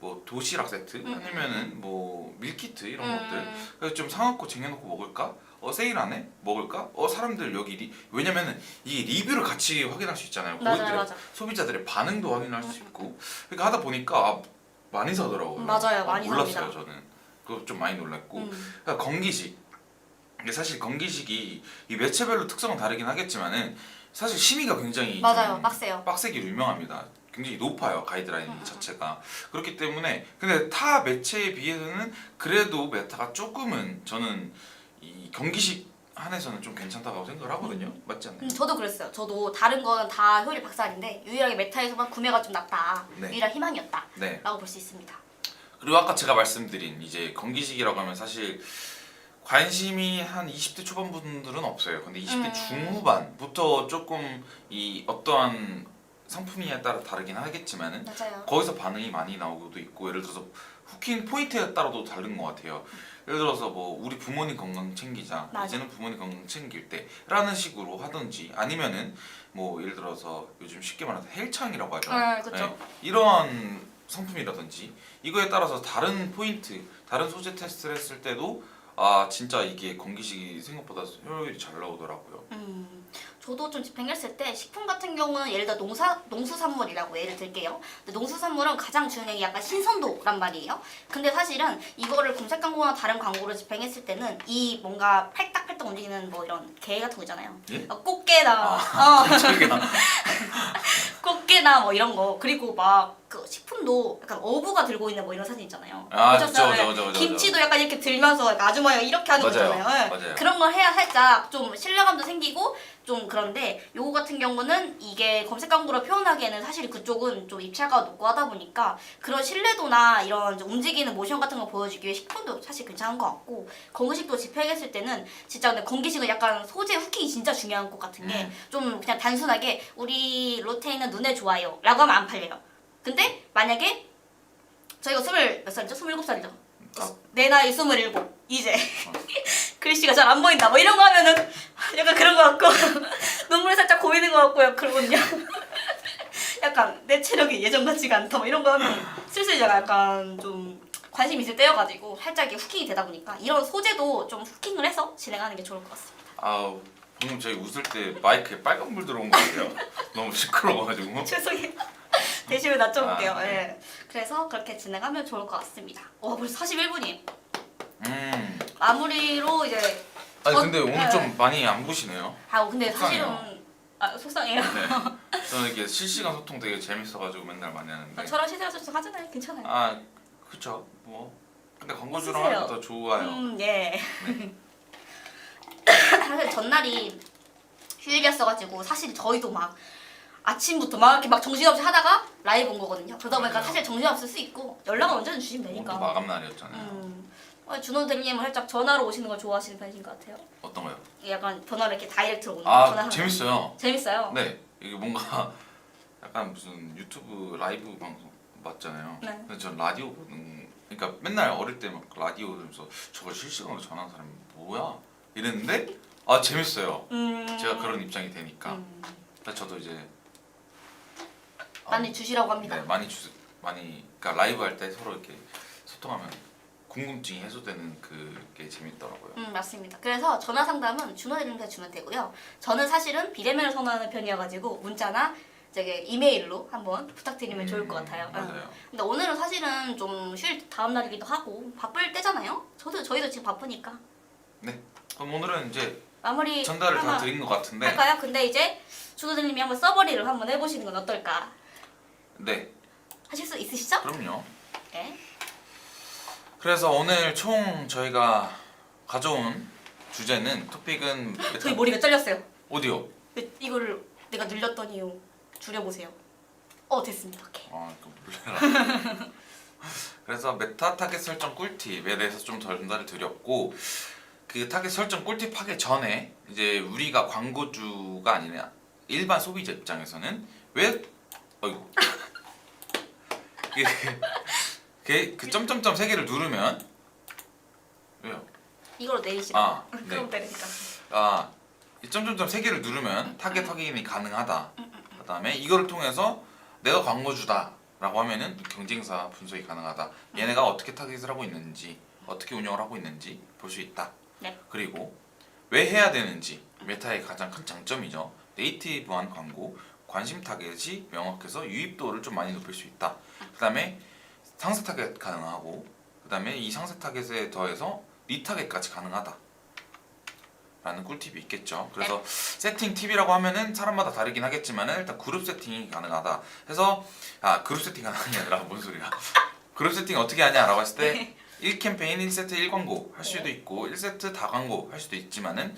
C: 뭐 도시락 세트 아니면은 뭐 밀키트 이런 것들 그래서 좀 사갖고 쟁여놓고 먹을까? 세일하네? 먹을까? 사람들 여기 왜냐면은 이 리뷰를 같이 확인할 수 있잖아요.
B: 맞아.
C: 소비자들의 반응도 확인할 수 있고 그러니까 하다 보니까 많이 사더라고요.
B: 맞아요. 많이
C: 몰랐어요
B: 삽니다.
C: 저는. 그거 좀 많이 놀랐고 그러니까 건기식 이게 사실 건기식이 이 매체별로 특성은 다르긴 하겠지만은 사실 심의가 굉장히
B: 맞아요.
C: 좀
B: 빡세요.
C: 빡세기로 유명합니다. 굉장히 높아요 가이드라인 자체가. 그렇기 때문에 근데 타 매체에 비해서는 그래도 메타가 조금은 저는 이 경기식 한에서는 좀 괜찮다고 생각을 하거든요. 맞지 않나요?
B: 저도 그랬어요. 저도 다른 거는 다 효율이 박살인데 유일하게 메타에서만 구매가 좀 낫다.
C: 네.
B: 유일한 희망이었다.
C: 네.
B: 라고 볼 수 있습니다.
C: 그리고 아까 제가 말씀드린 이제 건기식이라고 하면 사실 관심이 한 20대 초반 분들은 없어요. 근데 20대 중후반부터 조금 이 어떠한 상품에 따라 다르긴 하겠지만은
B: 맞아요.
C: 거기서 반응이 많이 나오고도 있고 예를 들어서 후킹 포인트에 따라도 다른 것 같아요. 예를 들어서 뭐 우리 부모님 건강 챙기자.
B: 맞아.
C: 이제는 부모님 건강 챙길 때라는 식으로 하든지 아니면은 뭐 예를 들어서 요즘 쉽게 말해서 헬창이라고 하죠.
B: 그쵸.
C: 이러한 상품이라든지 이거에 따라서 다른 포인트, 다른 소재 테스트를 했을 때도 아 진짜 이게 건기식이 생각보다 효율이 잘 나오더라고요.
B: 저도 좀 집행했을 때 식품 같은 경우는 예를 들어 농수산물이라고 예를 들게요. 근데 농수산물은 가장 중요한 게 약간 신선도란 말이에요. 근데 사실은 이거를 검색 광고나 다른 광고를 집행했을 때는 이 뭔가 팔딱팔딱 움직이는 뭐 이런 개 같은 거 있잖아요.
C: 예?
B: 꽃게나
C: 깜짝이야.
B: 꽃게나 뭐 이런 거 그리고 막 그 식품도 약간 어부가 들고 있는 뭐 이런 사진 있잖아요.
C: 아,
B: 보셨어요?
C: 그쵸.
B: 김치도 약간 이렇게 들면서 약간 아주머니가 이렇게 하는 거
C: 맞아요.
B: 있잖아요.
C: 맞아요.
B: 그런 걸 해야 살짝 좀 신뢰감도 생기고 좀 그런데 요거 같은 경우는 이게 검색 광고로 표현하기에는 사실 그쪽은 좀 입찰가가 높고 하다 보니까 그런 신뢰도나 이런 좀 움직이는 모션 같은 거 보여주기 위해 식품도 사실 괜찮은 것 같고 건기식도 집행했을 때는 진짜 근데 건기식은 약간 소재 후킹이 진짜 중요한 것 같은 게 좀 그냥 단순하게 우리 로테이는 눈에 좋아요 라고 하면 안 팔려요. 근데 만약에 저희가 몇 살이죠? 27살이죠? 내 나이 27 이제 글씨가 잘 안 보인다 뭐 이런 거 하면은 약간 그런 거 같고 눈물이 살짝 고이는 거 같고요 그러거든요. 약간 내 체력이 예전 같지가 않다 뭐 이런 거 하면 슬슬 약간 좀 관심 있을 때여가지고 살짝 이게 후킹이 되다 보니까 이런 소재도 좀 후킹을 해서 진행하는 게 좋을 것 같습니다.
C: 아 방금 저희 웃을 때 마이크에 빨간불 들어온 거 같아요. 너무 시끄러워가지고.
B: 죄송해요. 대신에 낮춰볼게요.
C: 아, 네.
B: 예. 그래서 그렇게 진행하면 좋을 것 같습니다. 와 벌써 41분이에요. 마무리로 이제
C: 아니 근데 오늘
B: 네.
C: 좀 많이 안 보시네요.
B: 근데
C: 속상해요.
B: 사실은 속상해요.
C: 네. 저는 이렇게 실시간 소통 되게 재밌어가지고 맨날 많이 하는데.
B: 저랑 실시간 소통 하잖아요. 괜찮아요.
C: 아 그쵸 뭐. 근데 광고주랑
B: 쓰세요.
C: 하면 더 좋아요.
B: 예.
C: 네.
B: 사실 전날이 휴일이었어가지고 사실 저희도 막 아침부터 막 이렇게 막 정신없이 하다가 라이브 온 거거든요. 그러다 보니까
C: 맞아요.
B: 사실 정신없을 수 있고 연락은 언제든 주시면
C: 오늘 또
B: 되니까.
C: 마감 날이었잖아요.
B: 준호 대리님은 살짝 전화로 오시는 걸 좋아하시는 편이신 것 같아요.
C: 어떤 거요?
B: 약간 전화로 이렇게 다이렉트로 오는 거.
C: 아
B: 전화하는 거.
C: 재밌어요.
B: 재밌어요.
C: 네 이게 뭔가 약간 무슨 유튜브 라이브 방송 맞잖아요.
B: 네.
C: 근데 전 라디오 보는 그러니까 맨날 어릴 때 막 라디오 들으면서 저걸 실시간으로 전하는 사람이 뭐야 이랬는데 아 재밌어요. 제가 그런 입장이 되니까. 그래서 저도 이제
B: 많이 주시라고 합니다.
C: 네 많이 그러니까 라이브 할 때 서로 이렇게 소통하면 궁금증이 해소되는 그게 재밌더라고요.
B: 맞습니다. 그래서 전화 상담은 준호 대리님한테 주면 되고요. 저는 사실은 비대면을 선호하는 편이어가지고 문자나 저기 이메일로 한번 부탁드리면 좋을 것 같아요.
C: 맞아요.
B: 근데 오늘은 사실은 좀 휴일 다음 날이기도 하고 바쁠 때잖아요. 저희도 지금 바쁘니까
C: 네. 그럼 오늘은 이제
B: 마무리
C: 전달을 다
B: 하나
C: 드린 것 같은데.
B: 할까요? 근데 이제 준호 대리님이 한번 서버리를 한번 해보시는 건 어떨까?
C: 네.
B: 하실 수 있으시죠?
C: 그럼요.
B: 네.
C: 그래서 오늘 총 저희가 가져온 주제는 토픽은
B: 저희 머리가 잘렸어요.
C: 어디요?
B: 이거를 내가 늘렸더니 줄여보세요. 됐습니다. 오케이.
C: 아 이거 몰라. 그래서 메타 타겟 설정 꿀팁에 대해서 좀 전달을 드렸고 그 타겟 설정 꿀팁 하기 전에 이제 우리가 광고주가 아니라 일반 소비자 입장에서는 왜 어이구 그 점점점 세 개를 누르면 왜요?
B: 이걸로 내리시라.
C: 아, 네.
B: 그럼 되니까.
C: 이 점점점 세 개를 누르면 타겟 확인이 가능하다. 그다음에 이거를 통해서 내가 광고주다라고 하면은 경쟁사 분석이 가능하다. 얘네가 어떻게 타겟을 하고 있는지, 어떻게 운영을 하고 있는지 볼 수 있다.
B: 네.
C: 그리고 왜 해야 되는지 메타의 가장 큰 장점이죠. 네이티브한 광고, 관심 타겟이 명확해서 유입도를 좀 많이 높일 수 있다. 그다음에 상세 타겟 가능하고, 그다음에 이 상세 타겟에 더해서 리타겟까지 가능하다. 라는 꿀팁이 있겠죠. 그래서 세팅 팁이라고 하면은 사람마다 다르긴 하겠지만 일단 그룹 세팅이 가능하다. 해서 그룹 세팅 가능이 아니라 뭔 소리야? 그룹 세팅 어떻게 하냐라고 했을 때 1캠페인 1세트 1광고 할 수도 있고 1세트 다광고 할 수도 있지만은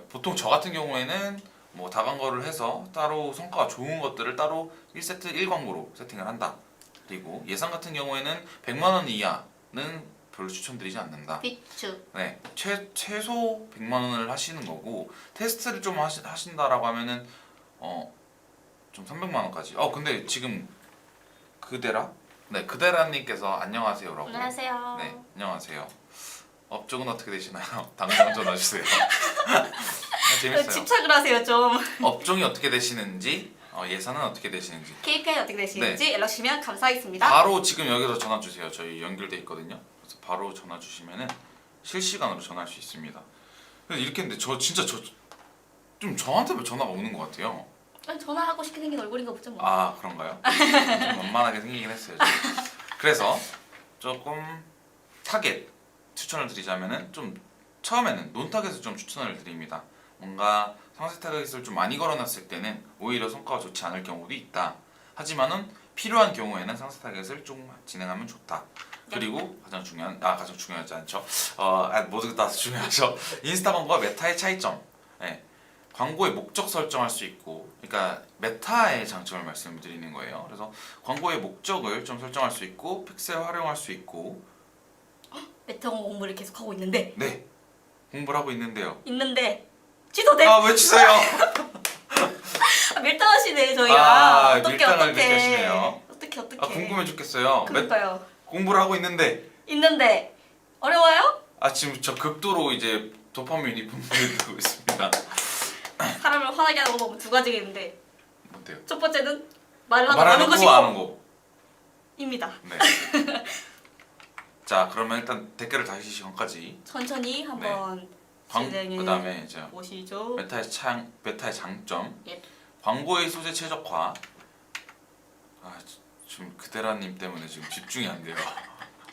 C: 보통 저 같은 경우에는 뭐 다광고를 해서 따로 성과가 좋은 것들을 따로 1세트 1광고로 세팅을 한다. 그리고 예산 같은 경우에는 100만 원 이하는 별로 추천드리지 않는다.
B: 비추.
C: 네, 최소 100만 원을 하시는 거고 테스트를 좀 하신다라고 하면은 좀 300만 원까지. 근데 지금 그대라? 네, 그대라님께서 안녕하세요라고.
B: 안녕하세요.
C: 네, 안녕하세요. 업종은 어떻게 되시나요? 당장 전화 주세요. 재밌어요.
B: 집착을 하세요 좀.
C: 업종이 어떻게 되시는지, 예산은 어떻게 되시는지.
B: KPI 어떻게 되시는지 연락 주시면 감사하겠습니다.
C: 바로 지금 여기서 전화 주세요. 저희 연결돼 있거든요. 그래서 바로 전화 주시면은 실시간으로 전화할 수 있습니다. 그래서 이렇게 했는데 저 진짜 좀 저한테만 전화가 오는 것 같아요.
B: 아니, 전화하고 싶게 생긴 얼굴인가 보죠 뭐.
C: 아 그런가요? 좀 만만하게 생기긴 했어요. 좀. 그래서 조금 타겟 추천을 드리자면은 좀 처음에는 논타겟을 좀 추천을 드립니다. 뭔가 상세 타겟을 좀 많이 걸어놨을 때는 오히려 성과가 좋지 않을 경우도 있다. 하지만은 필요한 경우에는 상세 타겟을 좀 진행하면 좋다. 그리고 가장 중요하지 않죠. 모두 다 중요하죠. 인스타 광고와 메타의 차이점. 네. 광고의 목적 설정할 수 있고, 그러니까 메타의 장점을 말씀드리는 거예요. 그래서 광고의 목적을 좀 설정할 수 있고, 픽셀 활용할 수 있고,
B: 메타 공부를 계속 하고 있는데
C: 네 공부를 하고 있는데요.
B: 취소돼.
C: 왜 치세요?
B: 밀당하시네 저희가.
C: 밀당을 이렇게 하시네요.
B: 어떻게.
C: 궁금해 죽겠어요.
B: 그러니까요.
C: 공부를 하고 있는데
B: 어려워요?
C: 지금 저 극도로 이제 도파민이 분비되고 있습니다.
B: 사람을 화나게 하는 거 보면 두 가지가 있는데
C: 뭔데요?
B: 첫 번째는 말을 하다
C: 말하는
B: 마는
C: 거 아는
B: 것이고
C: 거.
B: 입니다.
C: 네. 자 그러면 일단 댓글을 다시 시간까지
B: 천천히 한번 진행해
C: 그다음에 이제
B: 보시죠.
C: 메타의 장점,
B: 예.
C: 광고의 소재 최적화. 지금 그대라님 때문에 지금 집중이 안 돼요.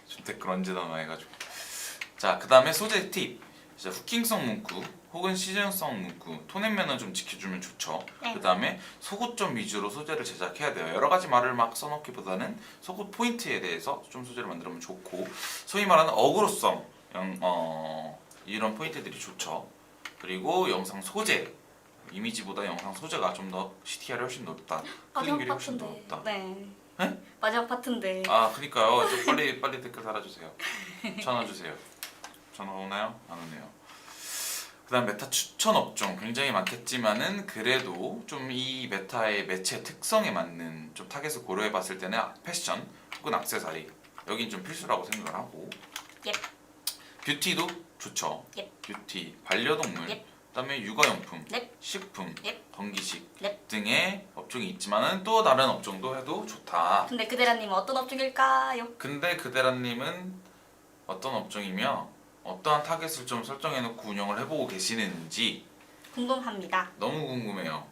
C: 지금 댓글 언제 나나 해가지고. 자 그다음에 소재 팁. 이제 후킹성 문구 혹은 시즌성 문구, 톤앤매너 좀 지켜주면 좋죠.
B: 네.
C: 그다음에 속옷점 위주로 소재를 제작해야 돼요. 여러 가지 말을 막 써놓기보다는 속옷 포인트에 대해서 좀 소재를 만들면 좋고, 소위 말하는 어그로성 이런 포인트들이 좋죠. 그리고 영상 소재, 이미지보다 영상 소재가 좀 더 CTR이 훨씬 높다. 클릭률이 훨씬 더 높다.
B: 네.
C: 네?
B: 마지막 파트인데.
C: 그러니까요. 좀 빨리 댓글 달아주세요. 전화 주세요. 전화 오나요? 안 오네요. 그다음 메타 추천 업종 굉장히 많겠지만은 그래도 좀 이 메타의 매체 특성에 맞는 좀 타겟을 고려해봤을 때는 패션 혹은 액세서리 여긴 좀 필수라고 생각을 하고.
B: 예.
C: 뷰티도 좋죠.
B: 예.
C: 뷰티, 반려동물,
B: 예.
C: 그다음에 육아용품,
B: 네.
C: 식품,
B: 예.
C: 건기식
B: 네.
C: 등의 업종이 있지만은 또 다른 업종도 해도 좋다.
B: 근데 그대라님은 어떤 업종일까요?
C: 근데 그대라님은 어떤 업종이며 어떠한 타겟을 좀 설정해놓고 운영을 해보고 계시는지
B: 궁금합니다.
C: 너무 궁금해요.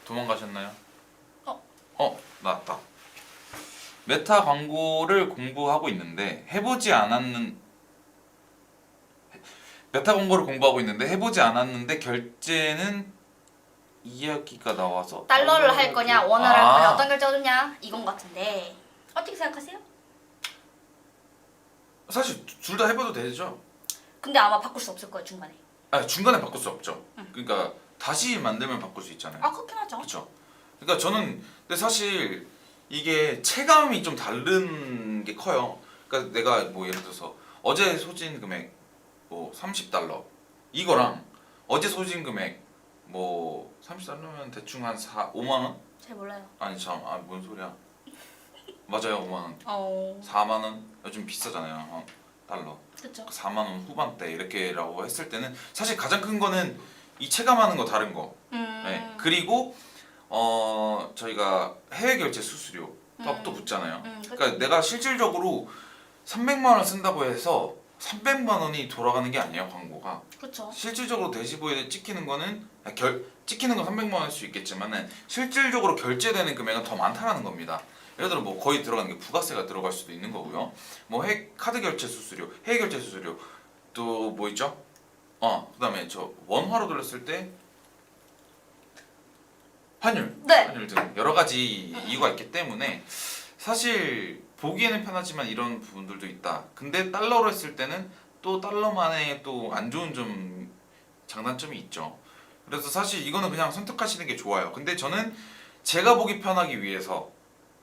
C: 도망가셨나요? 나왔다. 메타 광고를 공부하고 있는데 메타 광고를 공부하고 있는데 해보지 않았는데 결제는 이야기가 나와서
B: 달러를 할 거냐 원화를 할 거냐 어떤 결제가 좋냐 이건 것 같은데 어떻게 생각하세요?
C: 사실 둘 다 해봐도 되죠.
B: 근데 아마 바꿀 수 없을 거예요 중간에.
C: 중간에 바꿀 수 없죠. 그러니까 다시 만들면 바꿀 수 있잖아요.
B: 그렇긴 하죠.
C: 그렇죠. 그러니까 저는 근데 사실 이게 체감이 좀 다른 게 커요. 그러니까 내가 뭐 예를 들어서 어제 소진 금액 뭐 $30 이거랑 어제 소진 금액 뭐 $30면 대충 한 5만 원?
B: 잘 몰라요.
C: 아니 뭔 소리야? 맞아요, 5만 원. 4만 원 요즘 비싸잖아요. 달러.
B: 그렇죠.
C: 4만 원 후반대 이렇게라고 했을 때는 사실 가장 큰 거는 이 체감하는 거 다른 거. 네. 그리고 저희가 해외 결제 수수료 또 붙잖아요. 그러니까 내가 실질적으로 300만 원 쓴다고 해서 300만 원이 돌아가는 게 아니에요, 광고가.
B: 그렇죠.
C: 실질적으로 대시보에 찍히는 거는 찍히는 건 300만 원일 수 있겠지만은 실질적으로 결제되는 금액은 더 많다라는 겁니다. 예를 들어 뭐 거의 들어가는 게 부가세가 들어갈 수도 있는 거고요. 뭐 카드 결제 수수료, 해외 결제 수수료 또 뭐 있죠? 그다음에 저 원화로 돌렸을 때 환율 등 여러 가지 이유가 있기 때문에 사실 보기에는 편하지만 이런 부분들도 있다. 근데 달러로 했을 때는 또 달러만의 또 안 좋은 좀 장단점이 있죠. 그래서 사실 이거는 그냥 선택하시는 게 좋아요. 근데 저는 제가 보기 편하기 위해서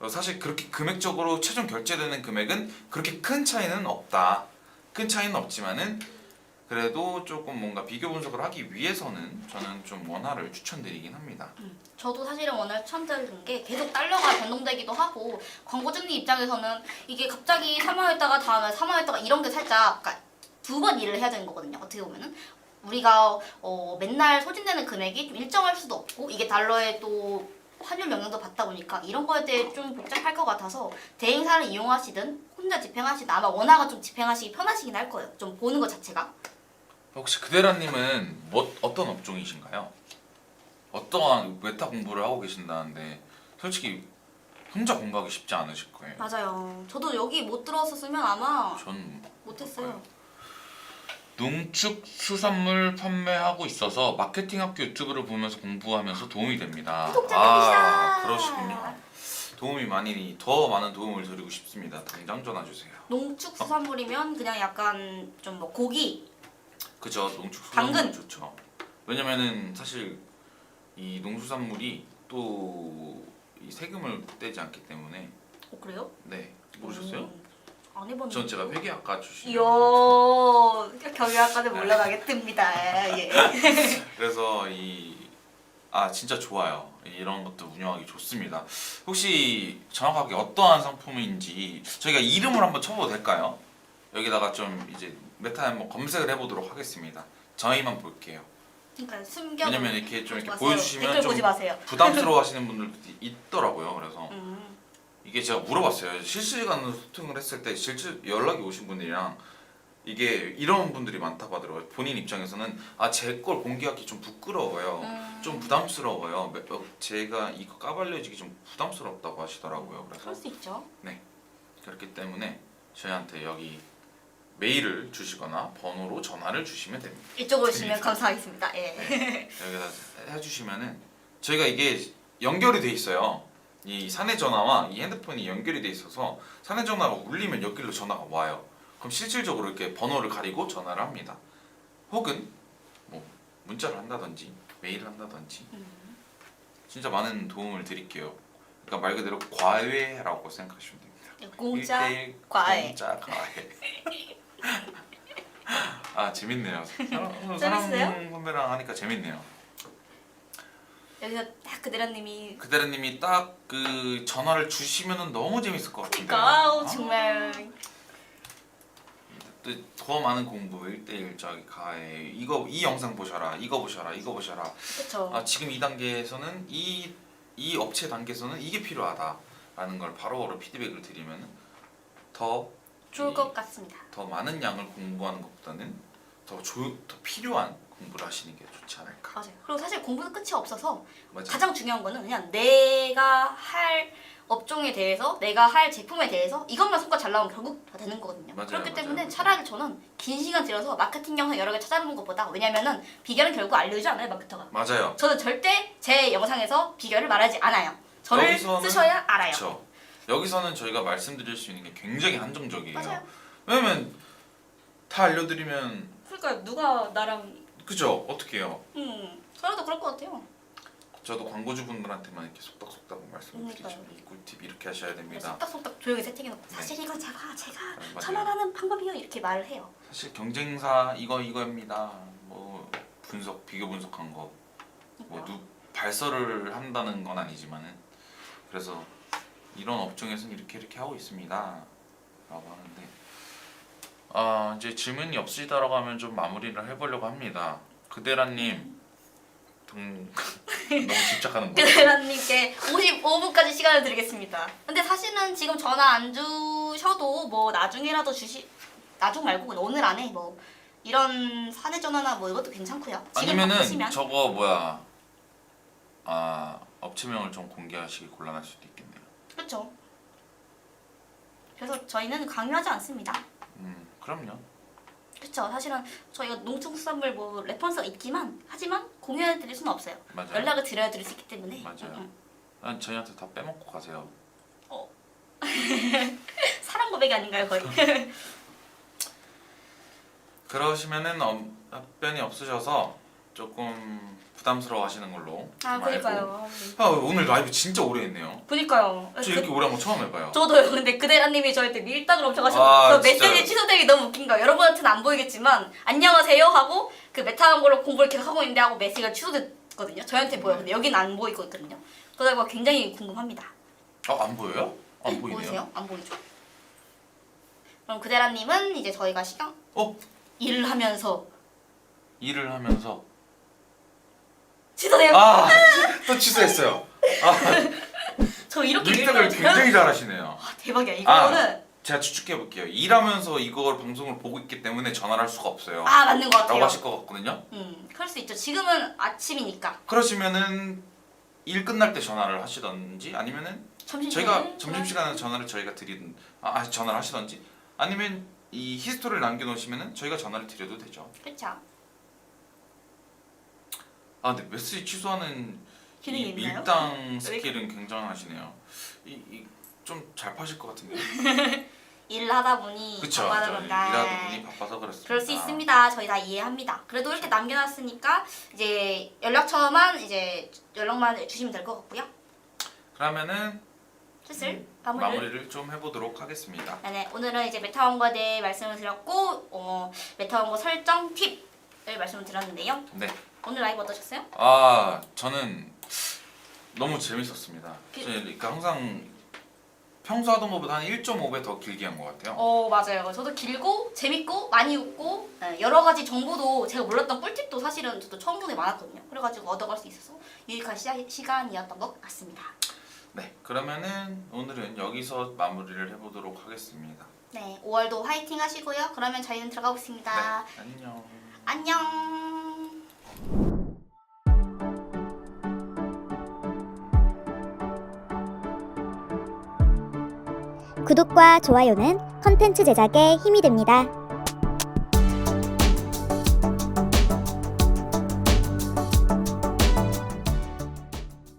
C: 사실 그렇게 금액적으로 최종 결제되는 금액은 그렇게 큰 차이는 없다. 큰 차이는 없지만은 그래도 조금 뭔가 비교 분석을 하기 위해서는 저는 좀 원화를 추천드리긴 합니다.
B: 저도 사실은 원화를 추천드리는 게 계속 달러가 변동되기도 하고 광고주님 입장에서는 이게 갑자기 3만원했다가 다음에 4만원했다가 이런 게 살짝 그러니까 두 번 일을 해야 되는 거거든요. 어떻게 보면은 우리가 맨날 소진되는 금액이 좀 일정할 수도 없고 이게 달러에 또 환율 영향도 받다 보니까 이런 거에 대해 좀 복잡할 것 같아서 대행사를 이용하시든 혼자 집행하시든 아마 원화가 좀 집행하시기 편하시긴 할 거예요. 좀 보는 것 자체가.
C: 혹시 그대라님은 어떤 업종이신가요? 어떠한 메타 공부를 하고 계신다는데 솔직히 혼자 공부하기 쉽지 않으실 거예요.
B: 맞아요. 저도 여기 못 들어왔었으면 아마
C: 전
B: 못했어요.
C: 농축수산물 판매하고 있어서 마케팅학교 유튜브를 보면서 공부하면서 도움이 됩니다.
B: 구독자님이시다.
C: 그러시군요. 도움이 더 많은 도움을 드리고 싶습니다. 당장 전화 주세요.
B: 농축수산물이면 그냥 약간 좀 뭐 고기.
C: 그죠, 농축수산물
B: 당근.
C: 좋죠. 왜냐면은 사실 이 농수산물이 또 이 세금을 떼지 않기 때문에.
B: 그래요?
C: 네, 모르셨어요?
B: 안 해봤는데.
C: 전 제가 회계학과 출신.
B: 이야, 경영학과는 올라가겠답니다. 예.
C: 그래서 진짜 좋아요. 이런 것도 운영하기 좋습니다. 혹시 정확하게 어떠한 상품인지 저희가 이름을 한번 쳐봐도 될까요? 여기다가 좀 이제 메타 한번 검색을 해보도록 하겠습니다. 저희만 볼게요.
B: 그러니까 숨겨.
C: 왜냐면 이렇게 좀 이렇게
B: 마세요.
C: 보여주시면
B: 댓글
C: 좀
B: 보지 마세요.
C: 부담스러워하시는 분들도 있더라고요. 그래서
B: 음.
C: 이게 제가 물어봤어요. 실시간 소통을 했을 때 실제 연락이 오신 분들이랑 이게 이런 분들이 많다고 하더라고요. 본인 입장에서는 제 걸 공개하기 좀 부끄러워요. 좀 부담스러워요. 제가 이거 까발려지기 좀 부담스럽다고 하시더라고요.
B: 그럴
C: 그래서
B: 수 있죠.
C: 네, 그렇기 때문에 저희한테 여기 메일을 주시거나 번호로 전화를 주시면 됩니다.
B: 이쪽으로 오시면 감사하겠습니다. 예.
C: 네, 여기다 해주시면은 저희가 이게 연결이 돼 있어요. 이 사내 전화와 이 핸드폰이 연결이 돼 있어서 사내 전화가 울리면 여기로 전화가 와요. 그럼 실질적으로 이렇게 번호를 가리고 전화를 합니다. 혹은 뭐 문자를 한다든지 메일을 한다든지 진짜 많은 도움을 드릴게요. 그러니까 말 그대로 과외라고 생각하시면 됩니다.
B: 공짜
C: 1대1
B: 과외.
C: 공짜 과외. 재밌네요.
B: 재밌어요?
C: 사람 선배랑 하니까 재밌네요.
B: 여기서 딱 그대라님이
C: 그대라님이 딱 그 전화를 주시면은 너무 재밌을 것 같은데.
B: 아우 정말
C: 또 더 많은 공부 1대1 저기 가해 이 영상 보셔라, 이거 보셔라, 이거 보셔라.
B: 그렇죠.
C: 지금 이 단계에서는 이 업체 단계에서는 이게 필요하다라는 걸 바로바로 피드백을 드리면 더
B: 좋을 것 같습니다.
C: 더 많은 양을 공부하는 것보다는 더 필요한 공부를 하시는 게 좋지 않을까.
B: 맞아요. 그리고 사실 공부는 끝이 없어서
C: 맞아요.
B: 가장 중요한 거는 그냥 내가 할 업종에 대해서 내가 할 제품에 대해서 이것만 성과 잘 나오면 결국 다 되는 거거든요.
C: 맞아요,
B: 그렇기
C: 맞아요,
B: 때문에
C: 맞아요.
B: 차라리 저는 긴 시간 들여서 마케팅 영상 여러 개 찾아보는 것보다 왜냐면은 비결은 결국 알려주지 않아요 마케터가.
C: 맞아요.
B: 저는 절대 제 영상에서 비결을 말하지 않아요. 저를 쓰셔야 알아요.
C: 그렇죠. 여기서는 저희가 말씀드릴 수 있는 게 굉장히 한정적이에요.
B: 맞아요.
C: 왜냐면 다 알려드리면
B: 그러니까 누가 나랑
C: 그죠? 어떻게 해요?
B: 저라도 그럴 것 같아요.
C: 저도 광고주분들한테만 이렇게 속닥속닥 말씀드리죠.
B: 그러니까요.
C: 이 꿀팁 이렇게 하셔야 됩니다.
B: 속닥속닥 조용히 세팅해놓고
C: 네.
B: 사실 이건 제가
C: 맞아요.
B: 전환하는 방법이요 이렇게 말을 해요.
C: 사실 경쟁사 이거입니다. 뭐 비교 분석한 거, 뭐 발설을 한다는 건 아니지만은 그래서 이런 업종에서는 이렇게 하고 있습니다. 라고 하는데 이제 질문이 없으시다라고 하면 좀 마무리를 해보려고 합니다. 그대라님 너무 집착하는 거.
B: 그대라님께 55분까지 시간을 드리겠습니다. 근데 사실은 지금 전화 안 주셔도 뭐 나중에라도 나중 말고 그냥 오늘 안에 뭐 이런 사내 전화나 뭐 이것도 괜찮고요. 지금
C: 아니면은
B: 바쁘시면.
C: 저거 업체명을 좀 공개하시기 곤란할 수도 있겠네요.
B: 그렇죠. 그래서 저희는 강요하지 않습니다.
C: 그럼요.
B: 그렇죠. 사실은 저희가 농축수산물 뭐 레퍼런스가 있지만 하지만 공유해드릴 수는 없어요.
C: 맞아요.
B: 연락을 드려야 드릴 수 있기 때문에.
C: 맞아요. 저희한테 다 빼먹고 가세요.
B: 사랑 고백이 아닌가요 거의?
C: 그러시면은 답변이 없으셔서 조금 부담스러워하시는 걸로.
B: 그러니까요.
C: 오늘 라이브 진짜 오래 했네요.
B: 그니까요.
C: 저 이렇게 오래 한 거 처음 해봐요.
B: 저도요. 근데 그대라님이 저한테 밀당을 엄청 하셔서 그
C: 진짜요?
B: 메시지 취소되기 너무 웃긴 거예요. 여러분한테는 안 보이겠지만 안녕하세요 하고 그 메타 걸로 공부를 계속 하고 있는데 하고 메시지가 취소됐거든요. 저한테 보여. 근데 여기는 안 보이고 있거든요. 그러다 보니 굉장히 궁금합니다.
C: 안 보여요? 안 보이네요.
B: 보이세요? 안 보이죠? 그럼 그대라님은 이제 저희가 시간 일을 하면서
C: 일을 하면서
B: 취소돼요.
C: 또 취소했어요.
B: 저 이렇게
C: 밀당을
B: 밀당을
C: 굉장히 잘하시네요.
B: 와, 대박이야. 이거는
C: 제가 추측해 볼게요. 일하면서 이걸 방송을 보고 있기 때문에 전화를 할 수가 없어요.
B: 맞는 것 같아요.
C: 라고 하실 것 같거든요.
B: 그럴 수 있죠. 지금은 아침이니까.
C: 그러시면은 일 끝날 때 전화를 하시던지 아니면은 저희가 점심시간에 전화를 저희가 드리든 전화를 하시던지 아니면 이 히스토리를 남겨놓으시면은 저희가 전화를 드려도 되죠.
B: 그렇죠.
C: 근데 메시지 취소하는
B: 기능이
C: 이
B: 있나요?
C: 밀당 스킬은 굉장하시네요. 좀 잘 파실 것 같은데요.
B: 일을 하다 보니
C: 그쵸?
B: 바빠서 그런가.
C: 일하다 보니 바빠서 그렇습니다.
B: 그럴 수 있습니다. 저희 다 이해합니다. 그래도 이렇게 남겨놨으니까 이제 연락처만 이제 연락만 주시면 될 것 같고요.
C: 그러면은
B: 슬슬
C: 마무리를 좀 해보도록 하겠습니다.
B: 네네, 오늘은 이제 메타원고에 대해 말씀을 드렸고 메타원고 설정 팁을 말씀을 드렸는데요.
C: 네.
B: 오늘 라이브 어떠셨어요?
C: 저는 너무 재밌었습니다. 그러니까 항상 평소 하던 것보다 한 1.5배 더 길게 한 것 같아요.
B: 맞아요. 저도 길고 재밌고 많이 웃고 여러 가지 정보도 제가 몰랐던 꿀팁도 사실은 저도 처음 보는 게 많았거든요. 그래가지고 얻어갈 수 있어서 유익한 시간이었던 것 같습니다.
C: 네, 그러면은 오늘은 여기서 마무리를 해보도록 하겠습니다.
B: 네, 5월도 화이팅 하시고요. 그러면 저희는 들어가 보겠습니다.
C: 네, 안녕.
B: 안녕.
D: 구독과 좋아요는 컨텐츠 제작에 힘이 됩니다.